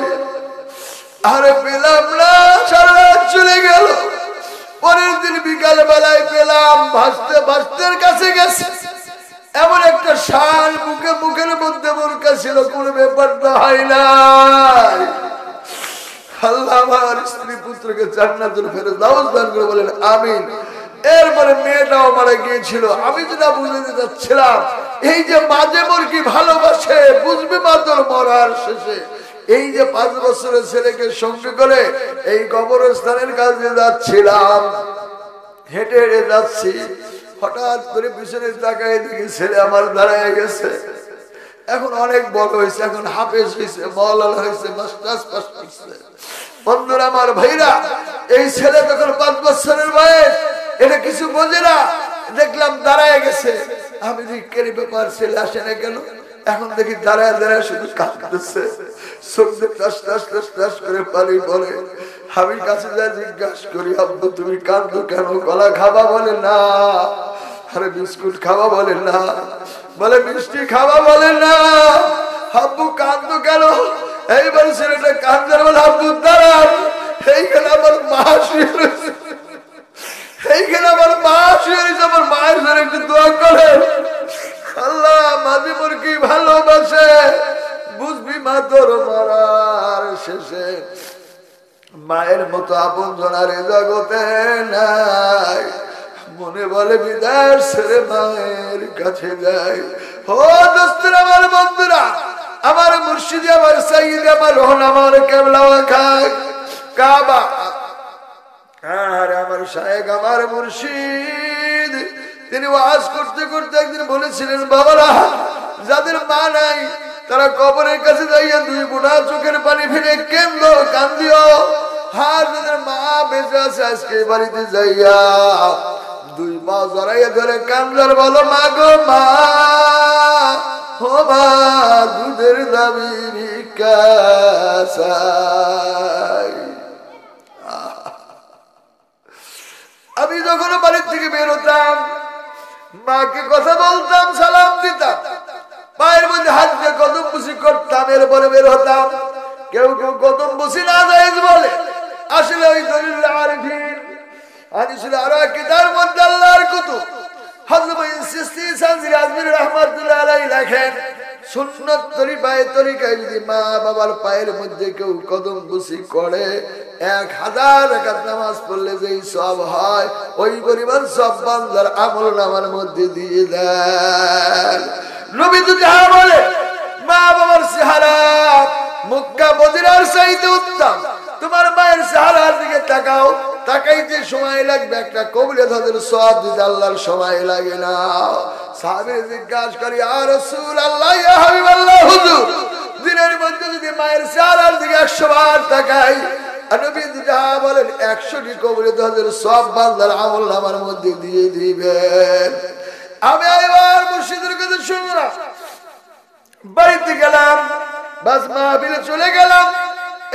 আরে পেলাম না, সারা রাত চলে গেল। পরের দিন বিকাল বেলায় পেলাম, ভাসতে ভাসতের কাছে গেছে। এমন একটা শাল মুখের মধ্যে বোরকা ছিল, কোন ব্যাপারটা হয় নাই। আল্লাহ আমার স্ত্রী পুত্রকে জান্নাতুল ফেরদাউস দান করে বলেন আমিন। এরপরে মেয়েটাও মারা গিয়েছিল। আমি যেটা বুঝতে যাচ্ছিলাম, এই যে মাঝে মুরগি ভালোবাসে, বুঝবে মা তোর মরার শেষে। এই যে 5 বছরের ছেলেকে সঙ্গে করে এই কবরস্থানের কাছে যাচ্ছিলাম, হেঁটে হেঁটে যাচ্ছি। হঠাৎ করে পিছনে তাকায় দেখি ছেলে আমার দাঁড়ায় গেছে। এখন অনেক বড় হয়েছে, এখন হাফেজ হয়েছে, মাওলানা হয়েছে, মাস্টার্স পাস করছে। বন্ধুরা আমার ভাইরা, এই ছেলে তখন 5 বছরের বয়স, এটা কিছু বোঝে না। দেখলাম দাঁড়ায় গেছে। আমি কেন ব্যাপার, ছেলে আসে না কেন? এখন দেখি দাঁড়ায় দাঁড়ায় শুধু কাঁদতেছে, চোখ দিয়ে টাস টাস টাস টাস করে পানি পড়ে। আমি কাছে যা জিজ্ঞাসা করি, আব্বু তুমি কাঁদো কেন? কলা খাবা? বলে না। আরে বিস্কুট খাওয়া? বলে না। বলে মিষ্টি খাওয়া? বলে না। আব্বু কাঁদো কেন? এইবার ছেলেটা কান্দার বলে, আব্বু দাঁড়ান, এইখানে আমার মা শুয়ে রয়েছে, এইখানে আমার মা শুয়ে রয়েছে, আমার মায়ের জন্য একটু দোয়া করে। আল্লাহ মাঝে মুরগি ভালোবাসে, বুঝবি মা তোর মরার শেষে। মায়ের মতো আপন জনার জগতে নাই। মনে বলে বিদায় ছেড়ে মায়ের কাছে যায়। ও দোস্তরা, আমার বন্ধুরা, আমার মুর্শিদি, আমার সাইয়্যিদ, আমার রহন, আমার কেবলা খাক কাবা, আর আমার শায়েখ, আমার মুর্শিদ, তিনি ওয়াজ করতে করতে একদিন বলেছিলেন, বাবারা যাদের মা নাই তারা কবরের কাছে যাইয়া 2 ফোঁটা চোখের পানি ফেলে কেন্দ্র কান্দিও। আর যাদের মা বেঁচে আছে আজকে বাড়িতে যাইয়া দুই পা জড়াইয়া ধরে কান্দার বলো মা গো মা, ও মা দুধের দাবি ভিক্ষা চাই। আমি যখন বাড়ির থেকে বের হতাম মাকে কথা বলতাম, সালাম দিতাম, পায়ের মধ্যে হাত দিয়ে কদম বুসি করতাম, এরপরে বের হতাম। কেউ কেউ কদম বুসি না জায়েজ বলে, আসলে ওই দলিল আরিফিন হাদিসুল আরাকিতার মধ্যে আল্লাহর কুতুব হযরত চিশতি সানজিরি আজমিরি রাহমাতুল্লাহ আলাইহি লেখেন, সুন্নাত তরিকায় যদি মা বাবার পায়ের মধ্যে কেউ কদম বুসি করে 1000 রাকাত নামাজ পড়লে যেই সওয়াব হয় ওই পরিমাণ সওয়াব বান্দার আমলনামার মধ্যে দিয়ে দেন। নবী তো যা বলে মা বাবার চেহারা মক্কা মদিনার চাইতে উত্তম। তোমার মায়ের চেহারার দিকে তাকাও, তাকাইতে সময় লাগবে, একটা কবুলিয়ত হজের সওয়াব দিতে আল্লাহর সময় লাগে না। সাহাবীরা জিজ্ঞাসা করে ইয়া রাসূলুল্লাহ ইয়া হাবিবাল্লাহ হুজুর, দিনের মধ্যে যদি মায়ের চেহারার দিকে 100 বার তাকাই, নবী যা বলেন 100টি কবুলিয়ত হজের সওয়াব বান্দার আমলনামার মধ্যে দিয়ে দিবেন। আমি এবার মুর্শিদের কথা শুনলাম, বাড়িতে গেলাম, বাস মাহফিলে চলে গেলাম।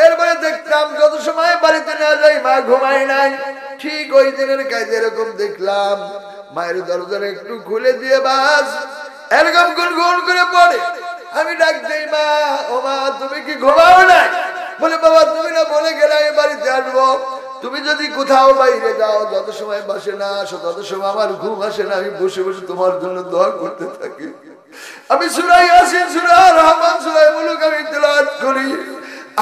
এরপরে দেখতাম যত সময় বাড়িতে না যাই মা ঘুমায় নাই। ঠিক ওই দিনের কাজে এরকম দেখলাম মায়ের দরজাটা একটু খুলে দিয়ে বাস এরকম গুনগুন করে পড়ে। আমি ডাক দেই মা, ও মা তুমি কি ঘুমাও নাই? বলে বাবা তুমি না বলে গেলে আমি বাড়িতে আসবো, তুমি যদি কোথাও বাইরে যাও যত সময় বাসে না আসো তত সময় আমার ঘুম আসে না, আমি বসে বসে তোমার জন্য দোয়া করতে থাকি। আমি সূরা ইয়াসিন, সূরা রহমান, সূরা মুলক আমি তেলাওয়াত করি।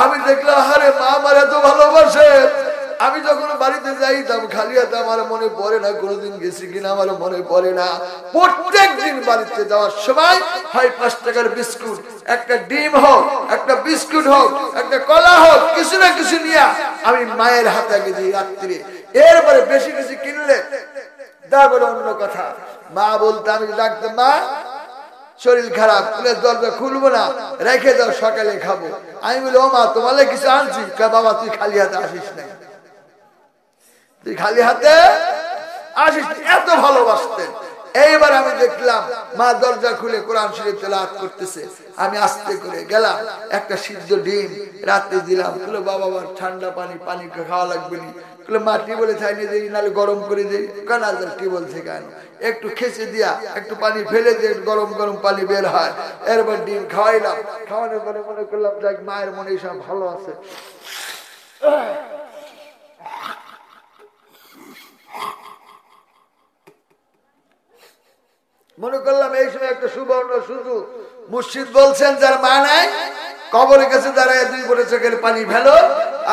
আমি দেখলাম আরে মা আমার এত ভালোবাসে। আমি যখন বাড়িতে যাইতাম খালি হাতে আমার মনে পড়ে না কোনোদিন গেছি কিনা, আমার মনে পড়ে না। প্রত্যেক দিন বাড়িতে যাওয়ার সময় হয় 5 টাকার বিস্কুট, একটা ডিম হোক, একটা বিস্কুট হোক, একটা কলা হোক, কিছু না কিছু নিয়ে আমি মায়ের হাতে আগে দিই রাত্রে। এরপরে বেশি বেশি কিনলে তারপরে অন্য কথা। মা বলতে আমি ডাকতাম মা শরীর খারাপ, দরজা খুলবো না, রেখে দাও সকালে খাবো। আমি বলি ও মা তোমার কিছু আনছি? বাবা তুই খালি হাতে আসিস নাই, তুই খালি হাতে আসিস। এত ভালোবাসতেন। এইবার আমি দেখলাম মা দরজা খুলে কোরআন শরীফ তেলাওয়াত করতেছে। আমি আস্তে করে গেলাম, একটা সিদ্ধ ডিম রাতে দিলাম। বাবা আবার ঠান্ডা পানি খাওয়া লাগবে না। মাটি বলে চাইনি দিই, নাহলে গরম করে দিই। কেন টিউবওয়েল থেকে আনো, একটু খেচে দিয়া একটু পানি ফেলে দিয়ে গরম গরম পানি বের হয়। এরপর ডিম খাওয়াইলাম। খাওয়ানোর পরে মনে করলাম যাক মায়ের মনে সব ভালো আছে। মনে করলাম এই সময় একটা সুবর্ণ সুযোগ। মুর্শিদ বলছেন যার মা নাই কবরের কাছে দাঁড়ায় 2 বড় চোখের পানি ফেলো,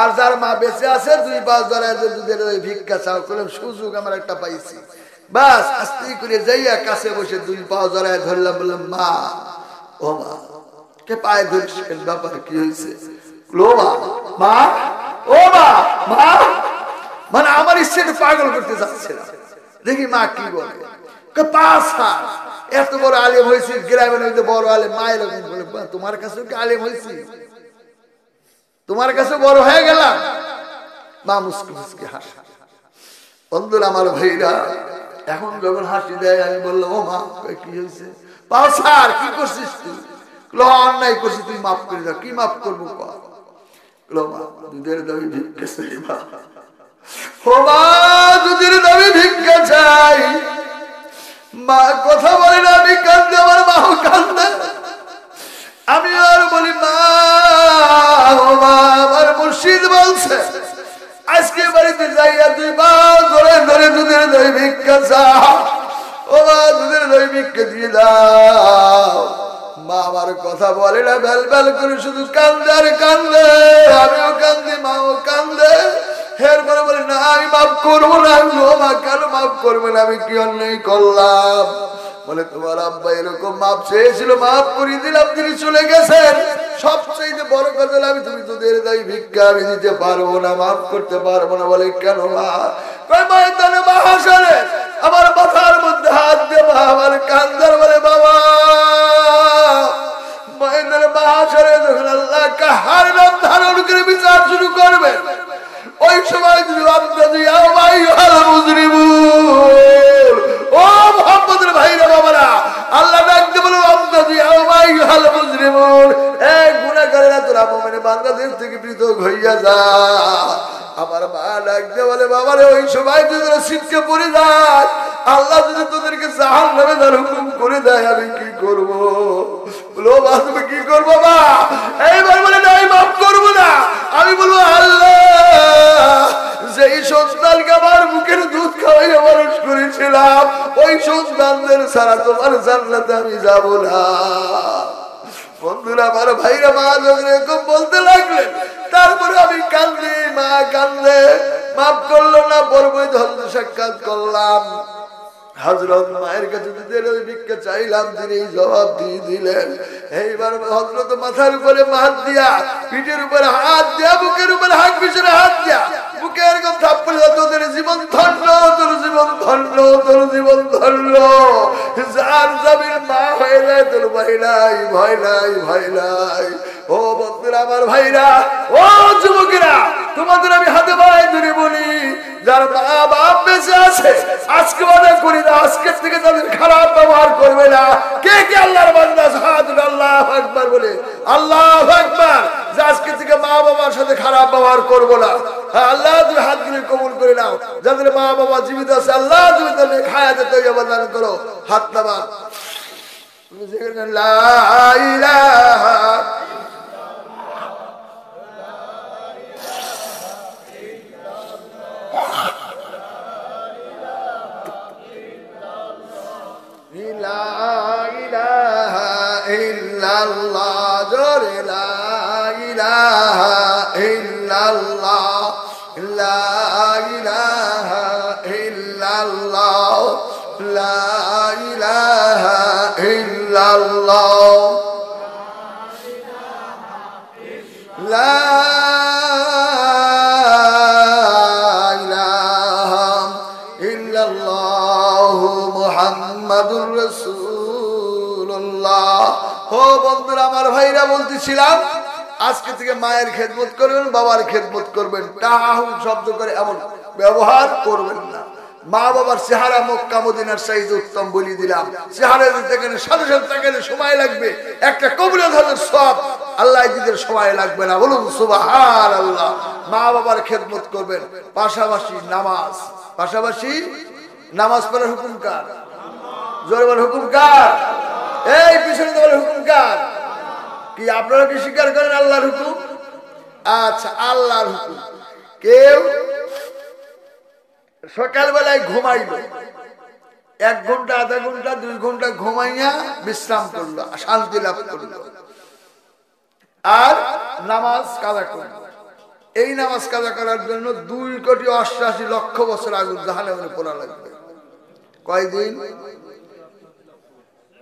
আর যার মা বেঁচে আছে 2 পা দাঁড়ায় দুধের ওই ভিক্ষা চাও। করলাম সুযোগ আমার একটা পাইছি। বাস আস্তে করে যাইয়া কাছে বসে 2 পা দাঁড়ায় ধরলাম, বললাম মা, ও মা। কে পায়ে ধরছেন? ব্যাপার কি হয়েছে? মা, ও মা, মা। মানে আমার ইচ্ছেটা পাগল করতে যাচ্ছিলাম। দেখি মা কি বলে। এত বড় আলেম হয়েছি, গ্রামের মধ্যে বড় আলেম। মা এরকম বলে তোমার কাছে কি আলেম হয়েছি? তোমার কাছে বড় হয়ে গেলাম? মা মুস্কি মুস্কি হাসি। বন্ধুরা আমার ভাইরা, এখন যখন হাসি দেয় আমি বললাম ও মা কি হয়েছে? পাশার কি করছিস তুই? অন্যায় করছিস, তুই মাফ করে দাও। কি মাফ করবো? মা দুধের দাবি ভিক্ষা চাই। ও মা দুধের দাবি ভিক্ষা চাই। মা কথা বলে না, আমি কান্দে, আমার মাও কান্দে। আমি আর বলি মা, ও মা আমার মুর্শিদ বলছে আজকে বাড়িতে যাইয়া 2 পা ধরে ধরে দুধের দই ভিক্ষা চাও। ও মা দুধের দই ভিক্ষা দিয়ে দাও। মা আমার কথা বলে না, বেল বেল করে শুধু কান্দে আর কান্দে। আমিও কান্দি, মাও কান্দে। এরপরে বলে না আমি মাফ করবো না। ও মা কেন মাফ করবো না? আমি কি অন্যায় করলাম? বলে তোমার আব্বা এরকম মাপ চেয়েছিল, মাফ করিয়ে দিলাম, তিনি চলে গেছেন। সবচেয়ে বড় কথা হলো আমি তুমি দুধের দাই ভিক্ষা আমি দিতে পারবো না, মাফ করতে পারবো না। বলে কেন মা? ময়দানে মাহশরে আমার মাথার মধ্যে হাত দিয়ে মা আমার কান্দার বলে বাবা ময়দানে মাহশরে যখন আল্লাহ কাহার নাম ধারণ করে বিচার শুরু করবেন, ওই সময় যদি আপনাদের পৃথক হইয়া যা। আমার মা ডাকতে বলে বাবারে ওই সময় যদি শীতকে পড়ে যায়, আল্লাহ যদি তোদেরকে জাহান্নামে যাওয়ার হুকুম করে দেয় আমি কি করব? বলো মা তুমি কি করবো মা? এইবার বলে না আমি মাফ করবো না। আমি বলবো আল্লাহ যেই সন্তানকে আমার মুখের দুধ খাওয়াইয়া মানুষ করেছিলাম ওই সন্তানদের ছাড়া তোমার জান্নাতে আমি যাবো না। বন্ধুরা আমার ভাইরা মা যখন এরকম বলতে লাগলেন, তারপরে আমি কান্দে, মা কান্দে, মাফ করলো না। পরবর্তী হজরত সাক্ষাৎ করলাম, হযরত মায়ের কাছে ভিক্ষা চাইলাম, তিনি জবাব দিয়ে দিলেন। এইবার হযরত মাথার উপরে হাত দিয়া, পিঠের উপরে হাত দিয়া, বুকের উপরে হাত, পিছনে হাত দিয়া, বুকে এরকম থাপ্পড় দাও, তোদের জীবন ধন্য, তোর জীবন ধন্য, তোর জীবন ধন্য। যার জামির মা হয়ে যায় তোর ভয় নাই, ভয় নাই, ভয় নাই। ও বন্ধুরা আমার ভাইরা, ও যুবকেরা, তোমাদের আমি হাতে ভাই ধরে বলি, যার মা বাপ বেঁচে আছে আজকে বাদে করি না, আজকে থেকে তাদের খারাপ ব্যবহার করবে না। কে কে আল্লাহর বান্দা সাহায্য আল্লাহু আকবার বলে, আল্লাহু আকবার, যে আজকে থেকে মা বাবার সাথে খারাপ ব্যবহার করব না। আল্লাহ তুমি হাত ধরে কবুল করে নাও। যাদের মা বাবা জীবিত আছে আল্লাহ তুমি তাদের হায়াতে তৈয়বা দান করো। হাত নামা। লা ইলাহা ইল্লাল্লাহ, জোরে লা ইলাহা ইল্লাল্লাহ, লা ইলাহা ইল্লাল্লাহ, লা ইলাহা ইল্লাল্লাহ, লা ইলাহা ইল্লাল্লাহ মুহাম্মাদুর রাসূলুল্লাহ। ও বন্ধুরা আমার ভাইরা, বলতেছিলাম আজকে থেকে মায়ের খেদমত করবেন, বাবার খেদমত করবেন, তাহুম শব্দ করে এমন ব্যবহার করবেন না। মা বাবার চেহারা মক্কা মদিনার চাইতে উত্তম বলি দিলাম। চেহারা দেখেন সাথে সাথে তাকালে সময় লাগবে, একটা কবুলের হাজার সব আল্লাহ দিতে সময় লাগবে না। বলুন সুবহানাল্লাহ। মা বাবার খেদমত করবেন, পাশাপাশি নামাজ, পাশাপাশি নামাজ পড়ার হুকুম কার? জোরে বল হুকুম কার? এই পিছনে বলে হুকুম কার? কি আপনারা কি স্বীকার করেন আল্লাহর হুকুম? আচ্ছা, আল্লাহর হুকুম। কেউ সকালবেলায় ঘুমাইল, 1 ঘন্টা, আধা ঘন্টা, 2 ঘন্টা ঘুমাইয়া বিশ্রাম করলো, শান্তি লাভ করলো, আর নামাজ কাজা করলো। এই নামাজ কাজা করার জন্য 2,88,00,000 বছর আগুন জাহান্নামে পোড়া লাগবে। কয়দিন?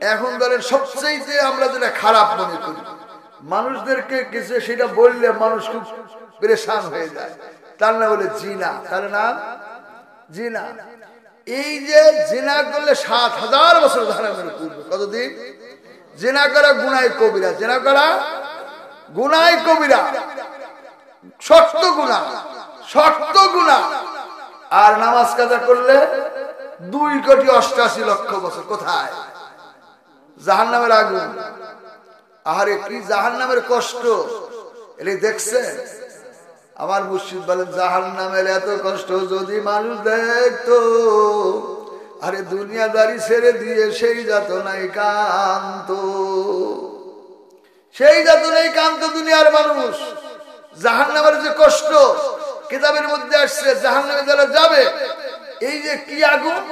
এখন ধরেন সবচেয়ে আমরা যেটা খারাপ মনে করি, মানুষদেরকে কিছু সেটা বললে মানুষ খুব পেরেশান হয়ে যায়, তার না বলে জিনা। তার নাম জিনা। এই যে জিনা করলে 7,000 বছর জাহান্নামে পড়বে। কতদিন? জিনা করা গুনাহ কবিরা, জিনা করা গুনাহ কবিরা, শক্ত গুনাহ, শক্ত গুনাহ। আর নামাজ কাজা করলে 2,88,00,000 বছর। কোথায়? জাহান্নামের আগুন। আরে কি জাহান্নামের কষ্ট, এটা দেখছেন? আমার মুর্শিদ বলেন জাহান্নামের এত কষ্ট যদি মানুষ দেখতো, আরে দুনিয়াদারি ছেড়ে দিয়ে সেই যাতনায় কান্ত, সেই যাতনায় কান্ত দুনিয়ার মানুষ। জাহান্নামের যে কষ্ট কিতাবের মধ্যে আসছে, জাহান্নামে যারা যাবে, এই যে কি আগুন,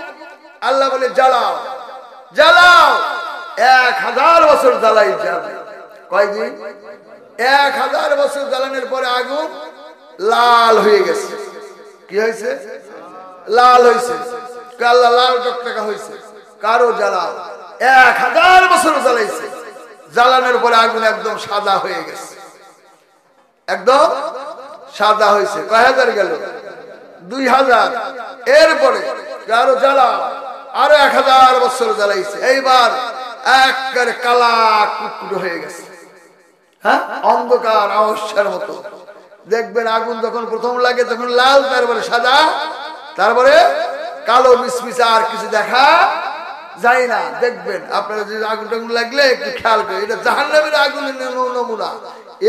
আল্লাহ বলে জ্বালাও, জ্বালাও। 1000 বছর জ্বালাই যাবে। কয়দিন? 1000 বছর জ্বালানোর পরে আগুন লাল হয়ে গেছে। কি হয়েছে? লাল হয়েছে। আল্লাহ লাল টকটকা হয়েছে। কারো জ্বালাও, 1000 বছর জ্বালাইছে, জ্বালানোর পরে আগুন একদম সাদা হয়ে গেছে, একদম সাদা হয়েছে। কয় হাজার গেল? 2000। এরপরে কারো জ্বালাও, আরো 1000 বছর জ্বালাইছে, এইবার একেবারে কালা কুকুর হয়ে গেছে। হ্যাঁ, অন্ধকার অবস্যার মতো। দেখবেন আগুন যখন প্রথম লাগে তখন লাল, তারপরে সাদা, তারপরে কালো মিশমিশা, আর কিছু দেখা যায় না। দেখবেন আপনারা যে আগুন টাগুন লাগলে একটু খেয়াল করে, এটা জাহান্নামের আগুনের নমুনা।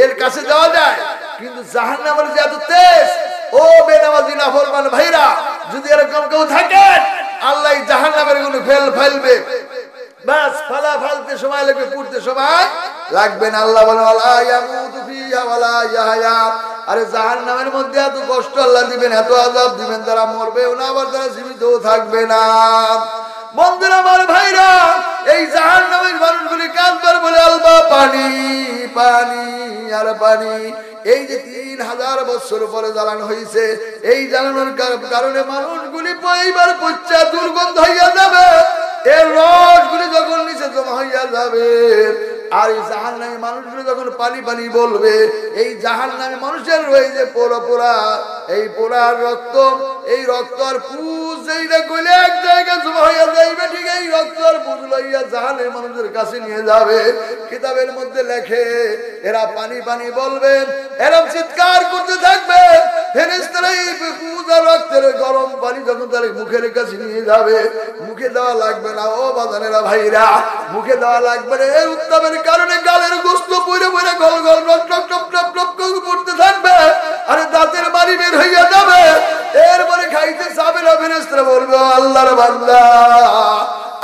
এর কাছে যাওয়া যায় কিন্তু জাহান্নামের যে এত তেজ, ও বেনামাজি নাফরমান ভাইরা, যদি এরকম কেউ থাকেন আল্লাহ জাহান্নামের গুলো ফেলবে, বাস ফালা ফালতে সময় লাগবে, পুড়তে সময় লাগবে না। আল্লাহ বলেন ওয়ালা ইয়ামুতু ফিহা ওয়ালা ইয়াহয়া। আরে জাহান্নামের মধ্যে এত কষ্ট আল্লাহ দিবেন, এত আযাব দিবেন, তারা মরবেও না আবার তারা জীবিতও থাকবে না। বন্ধুরা আমার ভাইরা, এই জাহান্নামের মানুষগুলি কাঁদবার বলে আলবা পানি পানি আর পানি। এই যে 3000 বছর পরে জ্বালানো হয়েছে, এই জ্বালানোর কারণে মানুষগুলি এইবার পচা দুর্গন্ধ হইয়া যাবে, এর রসগুলি যখন নিচে জমা হইয়া যাবে। আর এই জাহান্নামী মানুষগুলো যখন পানি পানি বলবে, এই জাহান্নামী মানুষের রয়েছে পোড়া পোড়া, এই পোড়ার রক্ত, এই রক্ত আর পুজ যেইটা গলে এক জায়গায় জমা হইয়া যাইবে, ঠিক এই রক্ত আর পুজ লইয়া জাহান্নামী মানুষের কাছে নিয়ে যাবে। কিতাবের মধ্যে লেখে এরা পানি পানি বলবে, এরকম চিৎকার করতে থাকবে। ফেরেশতারা এই পুজ আর রক্তের গরম পানি যখন তার মুখের কাছে নিয়ে যাবে, মুখে দেওয়া লাগবে না ও বাজানেরা ভাইরা, মুখে দেওয়া লাগবে না। এই উত্তাপের কারণে গালের গোস্ত পড়ে পড়ে গল গল টপ টপ টপ টপ করে পড়তে থাকবে, আরে দাঁতের বাড়ি বের হইয়া যাবে। এরপরে খাইতে যাবে না, ফেরেশতারা বলবে আল্লাহর বান্দা,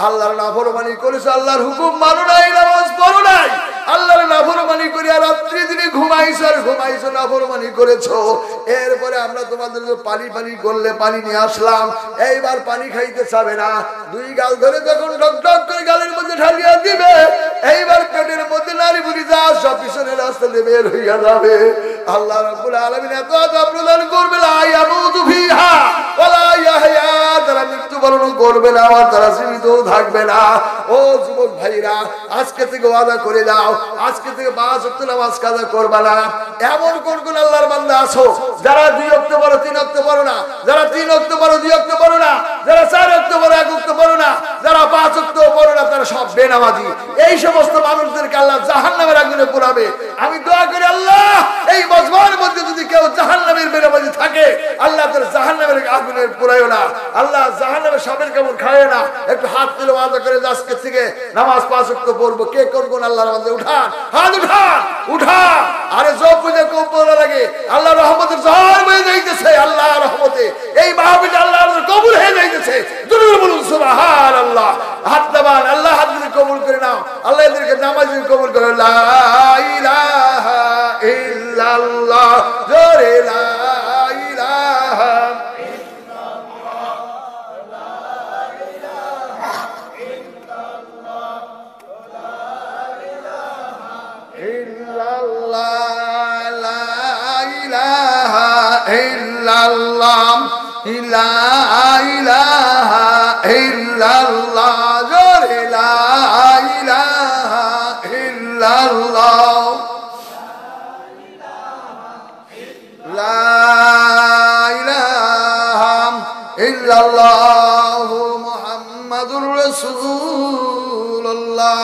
আল্লাহর নাফরমানি করেছো, আল্লাহর হুকুম মানো নাই, নামাজ পড়ো নাই, আল্লাহর নাফরমানি করিয়া রাত্রি দিনে ঘুমাইছো আর ঘুমাইছো, নাফরমানি করেছো। এরপরে আমরা তোমাদের পানি পানি করলে পানি নিয়ে আসলাম, এইবার পানি খাইতে চাবে না। দুই গাল ধরে যখন ডক ডক করে গালের মধ্যে ঢালিয়া দিবে, এইবার পেটের মধ্যে নারী বুড়ি যা সব পিছনের রাস্তা দিয়ে বের হইয়া যাবে। আল্লাহ রাব্বুল আলামিন এত আযাব প্রদান করবে, লা ইয়ামুতু ফিহা ওয়ালা ইয়াহয়া, তারা মৃত্যুবরণ করবে না আর তারা জীবিতও থাকবে না। ও যুবক ভাইরা, আজকে থেকে ওয়াদা করে দাও, আজকে থেকে 5 ওয়াক্ত নামাজ কাজা করবা না। এমন কোন কোন আল্লাহর বান্দা আছো যারা 2 ওয়াক্ত পড়ো 3 ওয়াক্ত পড়ো না, যারা 3 ওয়াক্ত পড়ো 2 ওয়াক্ত পড়ো না, যারা 4 ওয়াক্ত পড়ো 1 ওয়াক্ত পড়ো না, যারা 5 ওয়াক্ত পড়ো না, তারা সব বেনামাজি। এই সমস্ত মানুষদেরকে আল্লাহ জাহান্নামের আগুনে পোড়াবে। আমি দোয়া করি আল্লাহ, এই মজমার মধ্যে যদি কেউ জাহান্নামের বেনামাজি থাকে, আল্লাহ তার জাহান্নামের আগুনে পোড়ায়ও না, আল্লাহ জাহান্নামের সাপের কামড় খায় না। একটু হাত তুলে ওয়াদা করে আজকে থেকে নামাজ 5 ওয়াক্ত পড়বো। কে কোন কোন আল্লাহর বান্দা উঠান, হাত উঠান, উঠান। আরে জব বুঝে খুব ভালো লাগে, আল্লাহ রহমতের ঝড় বয়ে যাইতেছে, আল্লাহ রহমতে এই মাহফিল আল্লাহর কবুল হয়ে যাইতেছে। জোরে বলুন সুবহানাল্লাহ। হাত দাবান, আল্লাহ হাত দিয়ে কবুল করে নাও, আল্লাহ এদেরকে নামাজ কবুল করে। লা ইলাহা ইল্লাল্লাহ, জোরে লা ইলাহা ইল্লাল্লাহ, লা ইলাহা ইল্লাল্লাহ, জোরে লা ইলাহা ইল্লাল্লাহ, লা ইলাহা ইল্লাল্লাহু মুহাম্মাদুর রাসূলুল্লাহ।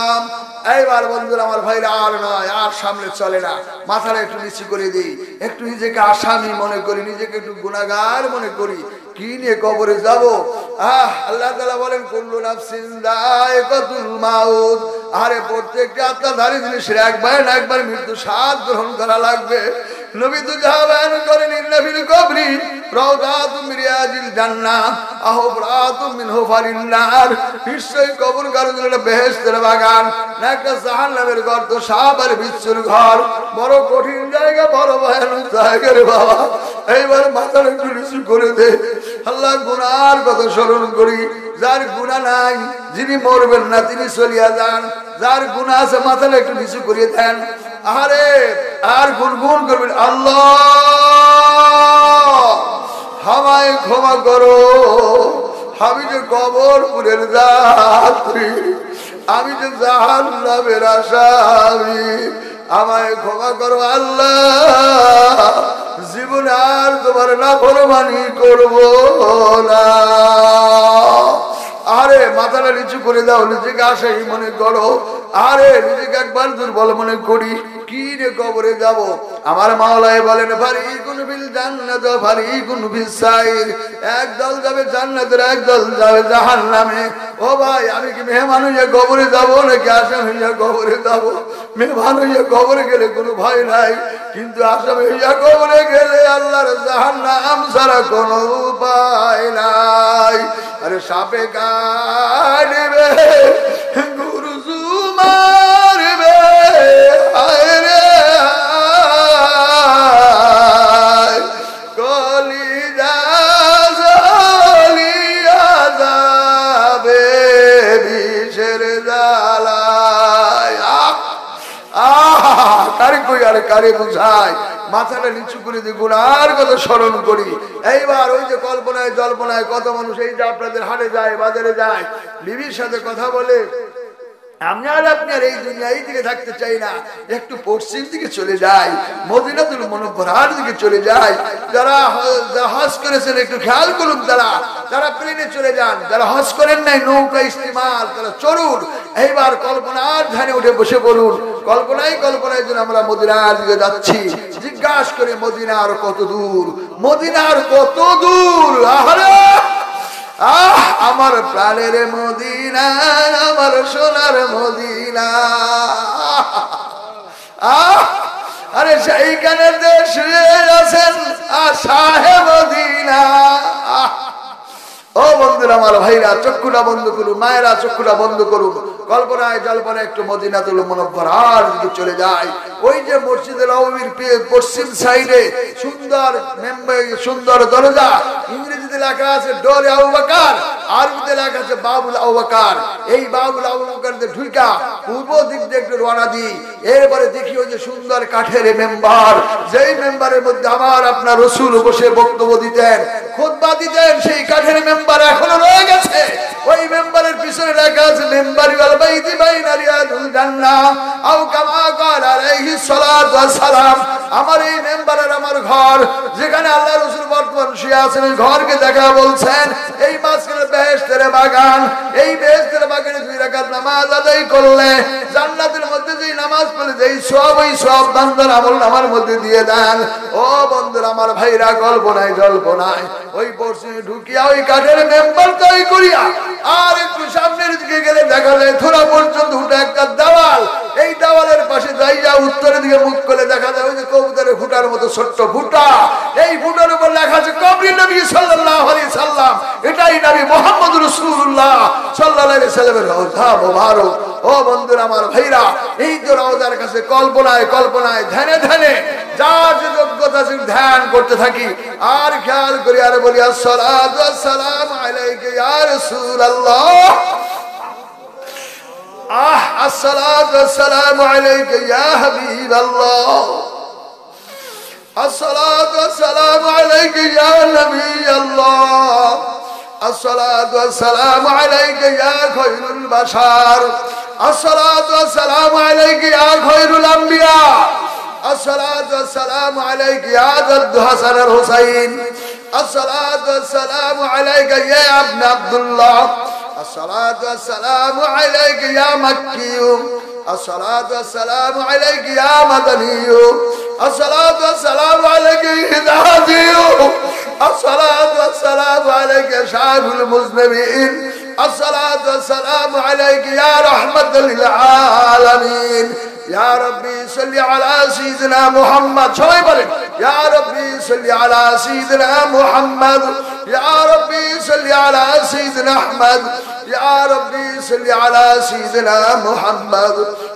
এইবার বন্ধুরা আমার ভাইরা, আর নয়, আর সামনে চলে না, মাথাটা একটু নিচু করে দিই, একটু নিজেকে আসামি মনে করি, নিজেকে একটু গুনাহগার মনে করি। কি নিয়ে কবরে যাব? আল্লাহ তাআলা বলেন কুল্লু নাফসিন যায়কাতুল মাউত। আরে প্রত্যেকটা আত্মাধারী জিনিসের একবার না একবার মৃত্যু স্বাদ গ্রহণ করা লাগবে। নবী তো যা বয়ান করেন, ইন্না ফিল কবরি রাউদাতুম মিন রিয়াজিল জান্নাহ আহরাতুম মিন হুফারিন নার। নিশ্চয়ই কবর ঘর একটা বেহেশতের বাগান, না একটা জাহান্নামের গর্ত, সাপ আর বিচ্ছুর ঘর। বড় কঠিন জায়গা, বড় ভয়ানক জায়গা রে বাবা। এইবার মাথার একটু নিচু করে দে, আল্লাহ গুনার কথা স্মরণ করি। যার গুনাহ নাই, যিনি মরবেন না, তিনি চলিয়া যান। যার গুনাহ আছে, মাথাটা একটু নিচু করিয়ে দেন। আরে আর গুনগুন করবেন, আল্লাহ আমায় ক্ষমা করো, আমি যে কবরপুরের যাত্রী, আমি যে জাহান্নামের আসামি, আমায় ক্ষমা করো আল্লাহ। জীবনে আর তোমার নাফরমানি করব না। আরে মাথাটা নিচু করে দাও, নিজেকে আশাই মনে করো। আরে নিজেকে একবার দুর্বল মনে করি, কি রে কবরে যাব। আমার মাওলাই বলেন ফারিকুন ফিল জান্নাত ফারিকুন ফিস সাইর, একদল যাবে জান্নাতের, একদল যাবে জাহান্নামে। ও ভাই, আমি কি মেহমান হইয়া কবরে যাব নাকি আসামি হইয়া কবরে যাব? মেহমান হইয়া কবরে গেলে কোনো ভয় নাই, কিন্তু আসামি হইয়া কবরে গেলে আল্লাহর জাহান্নাম ছাড়া কোনো উপায় নাই। আরে সাপে কাটবে, গুরু মারবে, আরে কলিজা জ্বলিয়া যাবে বিষের জ্বালায়। কারে কই আর কারে বুঝাই, মাথাটা নিচু করে দিয়ে গুনার কথা স্মরণ করি। এইবার ওই যে কল্পনায় জল্পনায় কত মানুষ এই যে আপনাদের হাটে যায়, বাজারে যায়, বিবির সাথে কথা বলে। আমি আর আপনি আর এই দুনিয়া এই দিকে থাকতে চাই না, একটু পশ্চিম দিকে চলে যাই, মদিনাতুল মুনাওয়ারার দিকে চলে যাই। যারা হজ করেছেন একটু খেয়াল করুন, যারা প্লেনে চলে যান, যারা হজ করেন নাই নৌকা ইস্তেমাল তারা চড়ুন। এইবার কল্পনার ধ্যানে উঠে বসে পড়ুন, কল্পনায় যেন আমরা মদিনার দিকে যাচ্ছি। জিজ্ঞাসা করে মদিনার কত দূর, মদিনার কত দূর। আহারে আমার প্রাণের মদিনা, আমার সোনার মদিনা। আরে সেইখানে শুয়ে আছেন সাহেব মদিনা। ও বন্ধুরা, আমার ভাইরা চক্ষুটা বন্ধ করুন, মায়েরা চক্ষুটা বন্ধ করুন, কল্পনায় জল্পনায় একটু মদিনাতুল মুনাওয়ারার দিকে চলে যায়। ওই যে মসজিদে নববীর পশ্চিম সাইডে সুন্দর দরজা, ইংরেজিতে লেখা আছে ডোরে আবু বকর, আরবিতে লেখা আছে বাবুল আবু বকর। এই বাবুল আবু বকর দিয়ে ঢুকা পূর্ব দিক দিয়ে একটু রওনা দিই। এরপরে দেখি ওই যে সুন্দর কাঠের মেম্বার, যেই মেম্বারের মধ্যে আমার আপনার রাসূল বসে বক্তব্য দিতেন, খুতবা দিতেন, সেই কাঠের মেম্বার এখনো রয়ে গেছে। ওই মেম্বারের পিছনে লেখা আছে মেম্বারি ওয়াল বাইতি বাইনা রিয়াদুল জান্নাহ আও কামা ক্বালা আলাইহিস সালাতু ওয়াস সালাম। আমার এই মেম্বারের আমার ঘর, যেখানে আল্লাহ রাসূল বর্তমান শুয়ে আছেন, ওই ঘরকে দেখা বলছেন এই মাঝখানে বেহেশতের বাগান। এই বেহেশতের বাগানে 2 রাকাত নামাজ আদায় করলে জান্নাতের মধ্যে যেই নামাজ পড়লে যেই সওয়াব, ওই সওয়াব বান্দার আমলনামার মধ্যে দিয়ে দেন। ও বন্ধুরা, আমার ভাইরা কল্পনায় জল্পনায় ওই পশ্চিমে ঢুকিয়া ওই কাঠের মেম্বার তৈরি করিয়া আর একটু সামনের দিকে গেলে দেখা যায় থোড়া পর্যন্ত উঠে একটা দেওয়াল। এই দেওয়ালের পাশে যাইয়া উত্তরের দিকে মুখ করে দেখা যায় ওই যে কবুতরের ফুটার মতো ছোট্ট ফুটা, এই ফুটার উপর লেখা আছে কবরি নবী সাল্লাল্লাহু আলাইহি সাল্লাম। এটাই নবী মুহাম্মদ রাসূলুল্লাহ সাল্লাল্লাহু আলাইহি সাল্লামের রওজা মোবারক। ও বন্ধুরা, আমার ভাইরা, এই যে রওজার কাছে কল্পনায় ধ্যানে যার যে যোগ্যতা আছে ধ্যান করতে থাকি। আর খেয়াল করি আর বলি আসসালাতু ওয়াসসালামু আলাইকা ইয়া রাসূলুল্লাহ, আসসালাতু ওয়াসসালামু আলাইকা ইয়া হাবিবাল্লাহ, আসসালাতু ওয়াসসালামু আলাইকা ইয়া নবিয়াল্লাহ, আসসালাতু ওয়াসসালামু আলাইকা ইয়া খায়রুল বাশার, আসসালাতু ওয়াসসালামু আলাইকা ইয়া খায়রুল আম্বিয়া, আসসালাতু ওয়াসসালামু আলাইকা ইয়া জাদ্দু হাসান আর হুসাইন, আসসালাতু ওয়াসসালামু আলাইকা ইয়া ইবনে আব্দুল্লাহ, আসসালাতু ওয়াসসালামু আলাইকা ইয়া মাক্কি, আসসালাতু ওয়াসসালামু আলাইকা ইয়া মাদানী, আসসালাতু ওয়াসসালামু আলাইকা ইয়া হিজাজি, আসসালাতু ওয়াসসালামু আলাইকা শাফিউল মুজনিবিন, আসসালাতু ওয়াসসালামু আলাইকা ইয়া রাহমাতাল লিল আলামিন। ইয়া রাব্বি সাল্লি আলা সাইয়্যিদিনা মুহাম্মদ, সবাই বলেন ইয়া রাব্বি সাল্লি আলা সাইয়্যিদিনা মুহাম্মদ, ইয়া রাব্বি সাল্লি আলা সাইয়্যিদিনা আহমদ, ইয়া রাব্বি সাল্লি আলা সাইয়্যিদিনা মুহাম্মদ,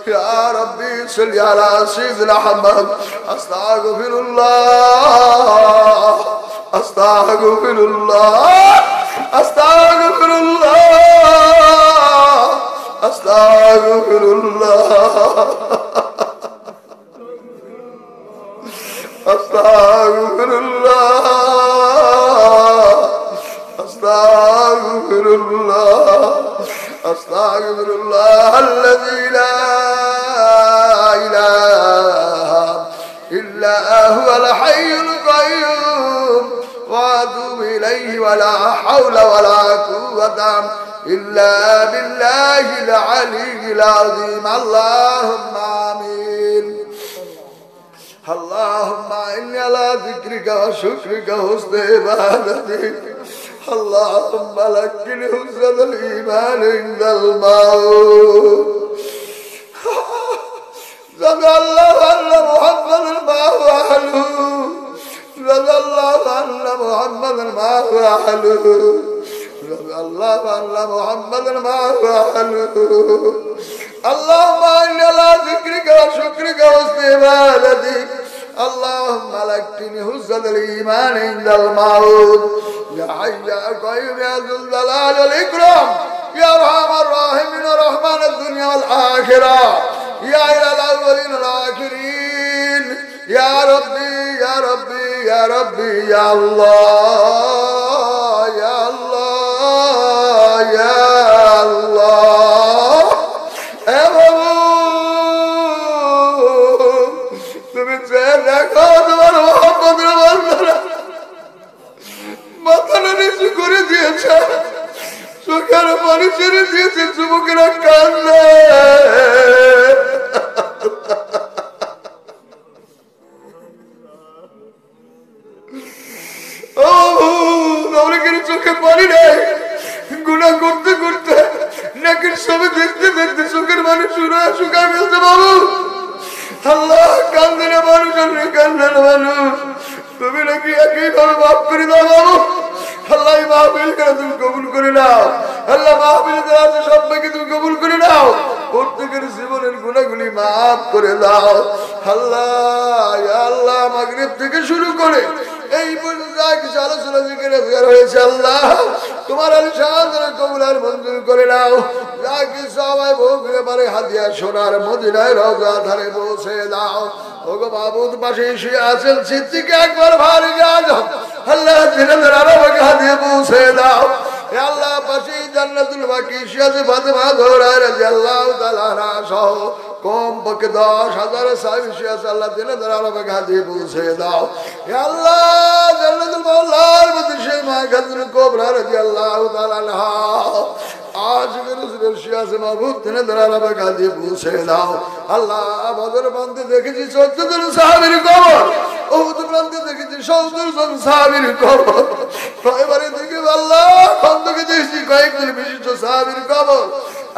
ইয়া রাব্বি সাল্লি আলা সাইয়্যিদিনা আহমদ। আস্তাগফিরুল্লাহ, আস্তাগফিরুল্লাহ, আস্তাগফিরুল্লাহ, আস্তাগফিরুল্লাহ, আস্তাগফিরুল্লাহ, আস্তাগফিরুল্লাহ, আস্তাগফিরুল্লাহ আল্লাযী লা ইলাহা ইল্লা হুয়াল হাইয়ুল কাইয়্যুম ওয়া আতুবু ইলাইহি ওয়ালা হাওলা ওয়ালা কুওয়াতা ইল্লা বিল্লাহিল আলিয়্যিল আযীম আল্লাহুম্মা আমিন আল্লাহুম্মা ইন্নী আলা যিকরিকা ওয়া শুকরিকা ওয়া হুসনি ইবাদাতিক আল্লাহুম্মা লাকিনি হুসনাল ঈমান ইনদাল মাউত sallallahu ala muhammadin ma huwa ahlu sallallahu ala muhammadin ma huwa ahlu sallallahu ala muhammadin ma huwa ahlu allahumma inni ala dhikrika wa shukrika wa husni ibadatik allahumma lakini husnal iman indal maut ya hayy ya qayyum ya dhul jalali wal ikram ya arhamar rahimin rahman ad-dunya wal akhirah يا إله الأولين والآخرين يا ربي يا ربي يا ربي يا الله يا الله يا الله يا محبوب تمہیں زہر رکھو تمہارا محبت روانا মাথাটা নিচু করে দিয়েছে চোখের পানি ছেড়ে দিয়েছে যুবকেরা কান্দে চোখে পানি নেই গুনাহ করতে করতে নাকি সবে দেখতে দেখতে চোখের পানি শুকায় ফেলতে বাবু আল্লাহ কান্দেন মানুষ কান্দেন মানুষ তুমি নাকি একইভাবে মাফ করে দাও বাবু আল্লাহ মাহফিল করে তুমি কবুল করে নাও আল্লাহ মাহফিল করে আছে সবাইকে তুমি কবুল করে নাও প্রত্যেকের জীবনের গুনাহগুলি মাফ করে দাও আল্লাহ ইয়া আল্লাহ মাগরিব থেকে শুরু করে এই পর্যন্ত কিছু আলোচনা জিকির আজকার হয়েছে আল্লাহ তোমার আলিশান কবুল আর মঞ্জুর করে নাও যা কি সবাই ভোগরে পারে হাদিয়া সোনার মদিনায় রওজা ধারে পৌঁছে দাও ওগো মাবুদ পাশে শুয়ে আছেন সিদ্দিকে একবার ভারী গাজ আল্লাহ দিনের আরবাকে হাদিয়া পৌঁছে দাও হে আল্লাহ পাশে জান্নাতুল বাকি শিয়াজে ফাতেমা জোহরা রাদিয়াল্লাহু তাআলা আনহা সহ কম পক্ষে 10,000 সাহাবী শিয়া আল্লাহ দিনের আরবাকে হাদিয়া পৌঁছে দাও হে আল্লাহ জান্নাতুল মাওলার মধ্যে সেই মা খাতুন কুবরা রাদিয়াল্লাহু তাআলা আনহা আজ রসুলের শিয়াজে মাবুদ দিনের আরবাকে হাদিয়া পৌঁছে দাও আল্লাহ বদর বান্দে দেখেছি 14 জন সাহাবীর কবর উহুদ প্রান্তে দেখেছি 70 জন সাহাবীর কবর এবারে দেখি আল্লাহ খন্দকে দেখেছি কয়েকজন বিশিষ্ট সাহাবীর কবর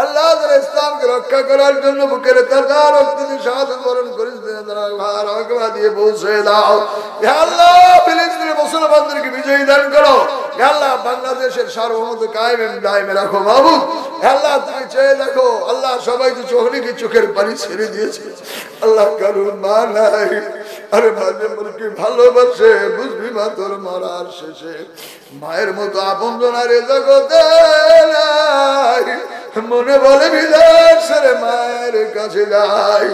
আল্লাহ তাআলা ইসলামকে রক্ষা করার জন্য বুকের তাজা রক্ত দিয়ে শাহাদাত বরণ করেছেন তারা ভারকে দিয়ে পৌঁছে দাও হে আল্লাহ ফিলিস্তিনের মুসলমানদেরকে বিজয়ী দান করো হে আল্লাহ বাংলাদেশের সার্বভৌমত্ব কায়েম দায়েমে রাখো মাবুদ হে আল্লাহ তুমি চেয়ে দেখো আল্লাহ সবাই তো চোখে চোখের পানি ছেড়ে দিয়েছে আল্লাহ কারুর মা নাই আরে মাঝে মনকে ভালোবাসে বুঝবি মা তোর মরার শেষে মায়ের মতো আপনজন আর এ জগতে নাই মনে বলে বিদায় ছেড়ে মায়ের কাছে যাই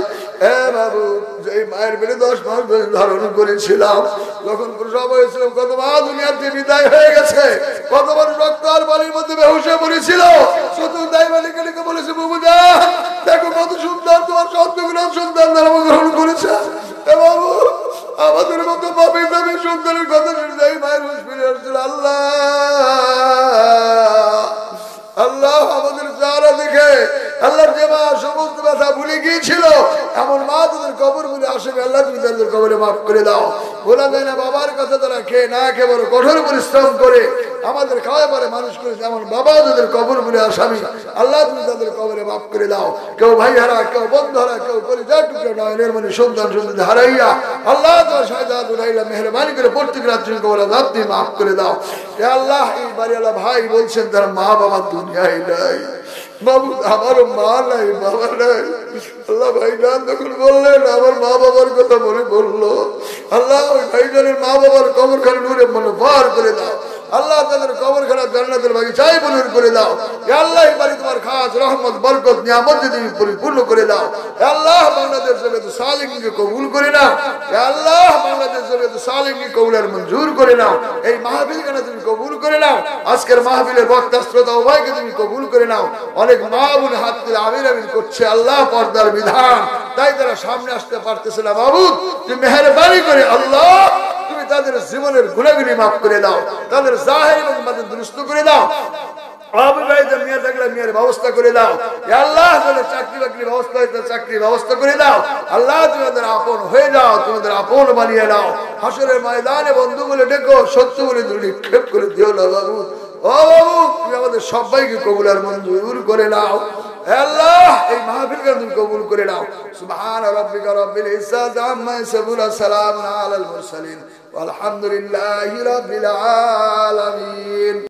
হে বাবু যে মায়ের পেটে 10 মাস ধারণ করেছিলাম যখন প্রসব হয়েছিল কত মা দুনিয়াতে বিদায় হয়ে গেছে কত মানুষ রক্ত আর বালির মধ্যে বেহুশ হয়ে পড়েছিল চতুর্দায় মালিকাকে বলেছে বাবুদা দেখো কত সুন্দর তোমার সন্তান সন্তান গ্রহণ করেছে হে বাবু আমাদের মতো পাপী দাবি সন্তানের কথা শুনে মায়ের হুঁশ ফিরে আসছিল আল্লাহ আল্লাহ আমাদের যারা দেখে আল্লাহর যে মা সমস্ত ব্যথা ভুলে গিয়েছিল এমন মা তাদের কবর বলে আসবে আল্লাহ তুমি তাদের কবরে মাফ করে দাও বলা যায় না বাবার কথা তারা খেয়ে না খেয়ে বড় কঠোর পরিশ্রম করে আমাদের খাওয়ায় পরে মানুষ করেছে এমন বাবা তাদের কবর বলে আসামি আল্লাহ তুমি তাদের কবরে মাফ করে দাও কেউ ভাই হারা কেউ বন্ধু হারা কেউ পরিচয় টুকরে নয়নের মানে সন্তান সন্তান হারাইয়া আল্লাহ তোমার শাহজাদ উঠাইলা মেহরবানি করে প্রত্যেক রাত্রি কবর আপনি মাফ করে দাও হে আল্লাহ এই বাড়িওয়ালা ভাই বলছেন তার মা বাবা দুনিয়ায় নাই বাবু আমারও মা নাই বাবা নাই আল্লাহ ভাইজান যখন বললেন আমার মা বাবার কথা মনে পড়লো আল্লাহ ওই ভাইজানের মা বাবার কবরখানা নূরে মনে পার করে দাও আল্লাহ তাদের কবরখানা জান্নাতের বাগিচায় পরিণত করে দাও হে আল্লাহ এই বাড়ি তোমার খাস রহমত বরকত নিয়ামত তুমি পরিপূর্ণ করে দাও হে আল্লাহ বাংলাদেশ জমিয়ত সালেহীনকে কবুল করে নাও হে আল্লাহ বাংলাদেশ জমিয়ত সালেহীনকে কবুলের মঞ্জুর করে নাও এই মাহফিলখানা তুমি কবুল করে নাও আজকের মাহফিলের বক্তা শ্রোতা উভয়কে তুমি কবুল করে নাও অনেক মা বোন হাত তুলে আমির আমির করছে আল্লাহ পর্দার বিধান তাই তারা সামনে আসতে পারতেছে না বাবু তুমি মেহেরবানি করে আল্লাহ তুমি তাদের জীবনের গুনাহগুলি মাফ করে দাও, তাদের জাহির এবং বাতিন দুরুস্ত করে দাও। অবিবাহিত মেয়ে থাকলে মেয়ের ব্যবস্থা করে দাও আল্লাহ, চাকরি বাকরির ব্যবস্থা হয়েছে চাকরির ব্যবস্থা করে দাও আল্লাহ। তোমাদের আপন হয়ে যাও, তোমাদের আপন বানিয়ে দাও। হাসরের ময়দানে বন্ধু বলে ডেকো, সত্য বলে নিক্ষেপ করে দিও না বাবু। ও বাবু, তুমি আমাদের সবাইকে কবুল আর মঞ্জুর করে নাও আল্লাহ। এই মাহফিলকে তুমি কবুল করে নাও। সুবহান রাব্বিকা রাব্বিল ইজ্জাতি আম্মা ইয়াসিফুন, সালামুন আলাল মুরসালিন, আলহামদুলিল্লাহি রাব্বিল আলামিন।